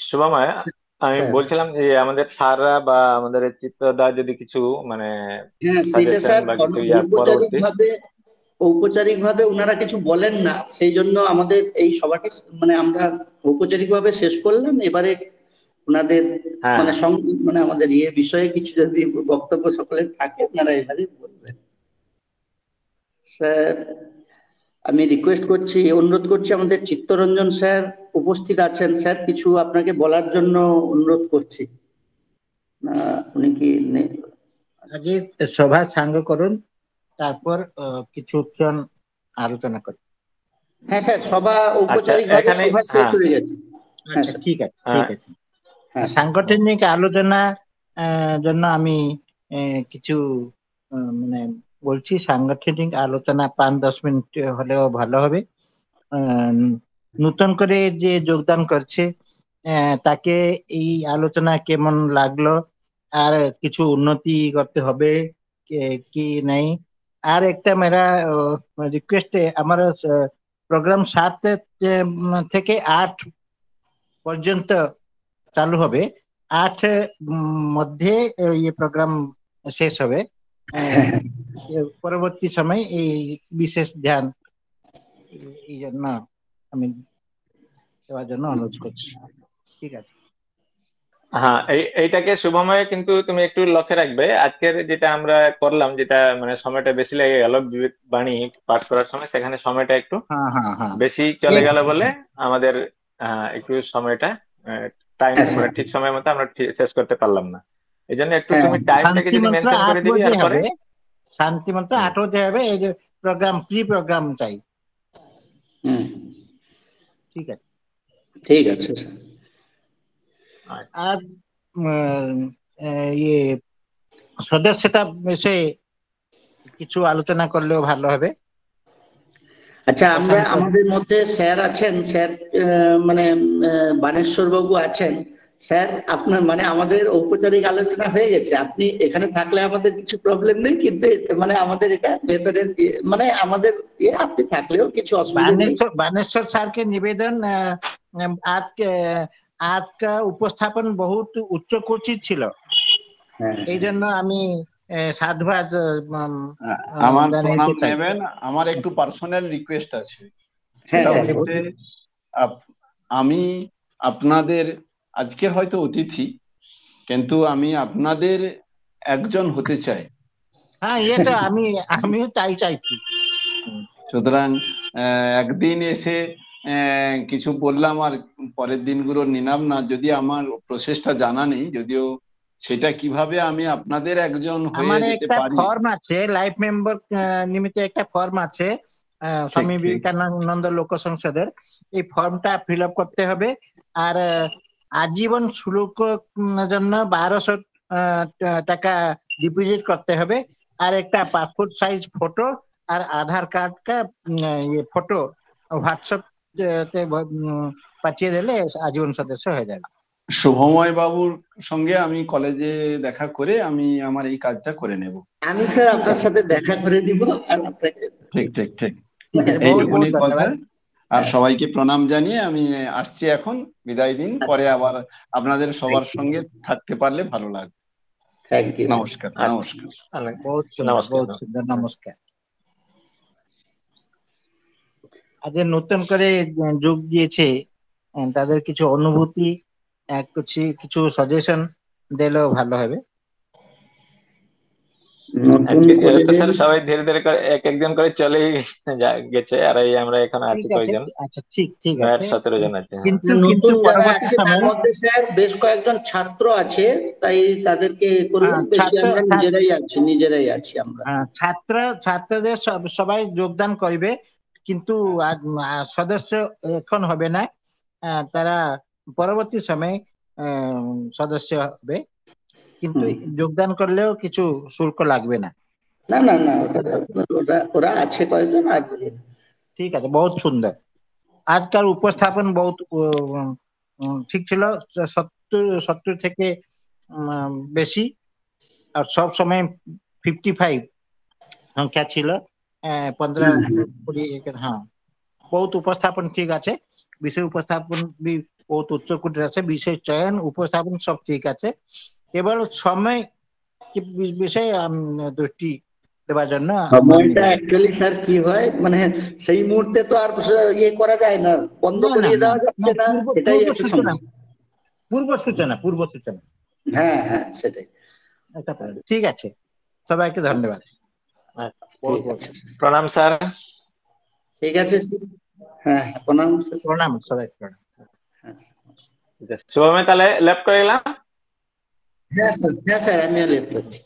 শুভময়, আমি স্যার। বলছিলাম যে আমাদের স্যাররা বা আমাদের চিত্রদা যদি কিছু মানে হ্যাঁ, সেইটা সাজেশন স্যার বা কিছু পরবর্তী ঔপচারিকভাবে ওনারা কিছু বলেন না, সেই জন্য আমাদের এই সভাটি মানে আমরা ঔপচারিকভাবে শেষ করলাম। এবারে ওনাদের হ্যাঁ মানে মানে আমাদের বিষয়ে কিছু যদি বক্তব্য সকলের থাকে আপনারা এবারে বলবেন। স্যার, আমি রিকোয়েস্ট করছি, অনুরোধ করছি, আমাদের চিত্তরঞ্জন স্যার উপস্থিত আছেন। স্যার, কিছু আপনাকে বলার জন্য অনুরোধ করছি। না, উনি কি নেই? আগে সভা সাঙ্গ করুন, তারপর কিছুক্ষণ আলোচনা করুন। হ্যাঁ স্যার, সভা আচ্ছা, ঔপচারিকভাবে এখানে সভা শেষ হয়ে গেছে। হ্যাঁ আচ্ছা, স্যার। ঠিক আছে, ঠিক আছে। হ্যাঁ। সাংগঠনিক আলোচনা জন্য আমি কিছু মানে বলছি, সাংগঠনিক আলোচনা 5-10 মিনিট হলেও ভালো হবে। নতুন করে যে যোগদান করছে তাকে এই আলোচনা কেমন লাগলো, আর কিছু উন্নতি করতে হবে কি নাই। আর একটা মেরা রিকোয়েস্ট, আমার প্রোগ্রাম 7 থেকে 8 পর্যন্ত চালু হবে। 8 মধ্যে এই প্রোগ্রাম শেষ হবে। পরবর্তী সময় এই বিশেষ ধ্যান এই জন্য আমি দেওয়ার জন্য অনুরোধ করছি। ঠিক আছে। হ্যাঁ, এইটাকে শুভময় কিন্তু তুমি একটু লক্ষ্য রাখবে। আজকের যেটা আমরা করলাম, যেটা মানে সময়টা বেশি লেগে গেল বিবেক বাণী পাঠ করার সময়, সেখানে সময়টা একটু হ্যাঁ, হ্যাঁ, হ্যাঁ, বেশি চলে গেল বলে আমাদের একটু সময়টা টাইম মানে ঠিক সময় মতো আমরা শেষ করতে পারলাম না। এই জন্য একটু তুমি টাইমটাকে শান্তি যদি মন্ত্র মেনশন 8 করে দিবি, বজে আর পরে হবে। শান্তি মন্ত্র 8 বজে হবে। এই যে প্রোগ্রাম, প্রি প্রোগ্রাম চাই। ঠিক আছে, ঠিক আছে স্যার। আর ইয়ে সদস্যতা বিষয়ে কিছু আলোচনা করলেও ভালো হবে। আচ্ছা, আমরা আমাদের মধ্যে স্যার আছেন, স্যার মানে বানেশ্বর বাবু আছেন। স্যার, আপনার মানে আমাদের ঔপচারিক আলোচনা হয়ে গেছে, আপনি এখানে থাকলে আমাদের কিছু প্রবলেম নেই, কিন্তু মানে আমাদের এটা ভেতরের মানে আমাদের আপনি থাকলেও কিছু অসুবিধা নেই। बानेश्वर सर के निवेदन आज का उपस्थापन बहुत उच्चकोचित ছিল। এই জন্য আমি সাধুবাদ আমার জানাতে প্রণাম চাই। নেবেন। আমার একটু পার্সোনাল রিকোয়েস্ট আছে। হ্যাঁ সেটা স্যার। হচ্ছে, আমি আপনাদের আজকের হয়তো অতিথি, কিন্তু আমি আপনাদের একজন হতে চাই। হ্যাঁ, এটা আমিও তাই চাইছি। সুতরাং একদিন এসে কিছু বললাম আর পরের দিনগুলো নিলাম না, যদি আমার প্রসেসটা জানা নেই, যদিও সেটা কিভাবে আমি আপনাদের একজন হয়ে আমার যেতে একটা পারি। ফর্ম আছে, লাইফ মেম্বার নিমিত্ত একটা ফর্ম আছে স্বামী বিবেকানন্দ লোক সংসদের। এই ফর্মটা ফিল আপ করতে হবে। আর আজীবন শুল্ক জন্য 1200 টাকা ডিপোজিট করতে হবে। আর একটা পাসপোর্ট সাইজ ফটো আর আধার কার্ড কা ফটো হোয়াটসঅ্যাপ তে পাঠিয়ে দিলে আজীবন সদস্য হয়ে যাবে। শুভময় বাবুর সঙ্গে আমি কলেজে দেখা করে আমি আমার এই কাজটা করে নেব। আমি স্যার আপনার সাথে দেখা করে দিব। আর আপনাকে ঠিক ঠিক ঠিক, বহুত এইটুকুনি কথা। ধন্যবাদ। আর সবাইকে প্রণাম জানিয়ে আমি আসছি এখন। বিদায় দিন, পরে আবার আপনাদের সবার সঙ্গে থাকতে পারলে ভালো লাগবে। Thank you. নমস্কার। নমস্কার। বহুত সুন্দর, বহুত সুন্দর। নমস্কার। আজ নতুন করে যোগ দিয়েছে তাদের কিছু অনুভূতি, কিছু সাজেশন দিলেও ভালো হবে। নতুন করে তো স্যার সবাই ধীরে ধীরে করে এক একজন করে চলেই গেছে, আর এই আমরা এখানে আছি ঠিক আছে, কয়জন, আচ্ছা ঠিক ঠিক নয় আছে। 17 জন আছে। হ্যাঁ। কিন্তু কিন্তু নতুন যারা পরবর্তী আছে তার সময়ে মধ্যে স্যার বেশ কয়েকজন ছাত্র আছে, তাই তাদেরকে করলাম, বেশি আমরা নিজেরাই আছি আমরা। ছাত্রদের সবাই যোগদান করবে, কিন্তু সদস্য এখন হবে না, তারা পরবর্তী সময়ে সদস্য হবে, কিন্তু যোগদান করলেও কিছু শুল্ক লাগবে না। না না না, ওরা আছে কয়েকজন আসবে। ঠিক আছে, বহুত সুন্দর। আজকাল উপস্থাপন বহুত ঠিক ছিল, 70 থেকে বেশি, আর সব সময় 55 সংখ্যা ছিল, 15-20। হ্যাঁ, বহুত উপস্থাপন ঠিক আছে, বিষয় উপস্থাপন भी बहुत উচ্চ কোটির আছে, বিষয় চয়ন উপস্থাপন সব ঠিক আছে, কেবল সময় বিষয়ে দৃষ্টি দেওয়ার জন্য সময়টা অ্যাকচুয়ালি স্যার কি হয়, মানে সেই মুহূর্তে তো আর ইয়ে করা যায় না, বন্ধ করিয়ে দেওয়া যাচ্ছে না, এটাই একটা সমস্যা। পূর্ব সূচনা। হ্যাঁ হ্যাঁ, সেটাই। ঠিক আছে, সবাইকে ধন্যবাদ। ঠিক আছে, প্রণাম স্যার। ঠিক আছে, হ্যাঁ প্রণাম। প্রণাম, সবাই প্রণাম। শুভমে তাহলে লেফট করে গেলাম। হ্যাঁ স্যার, আমিও লেফট করছি।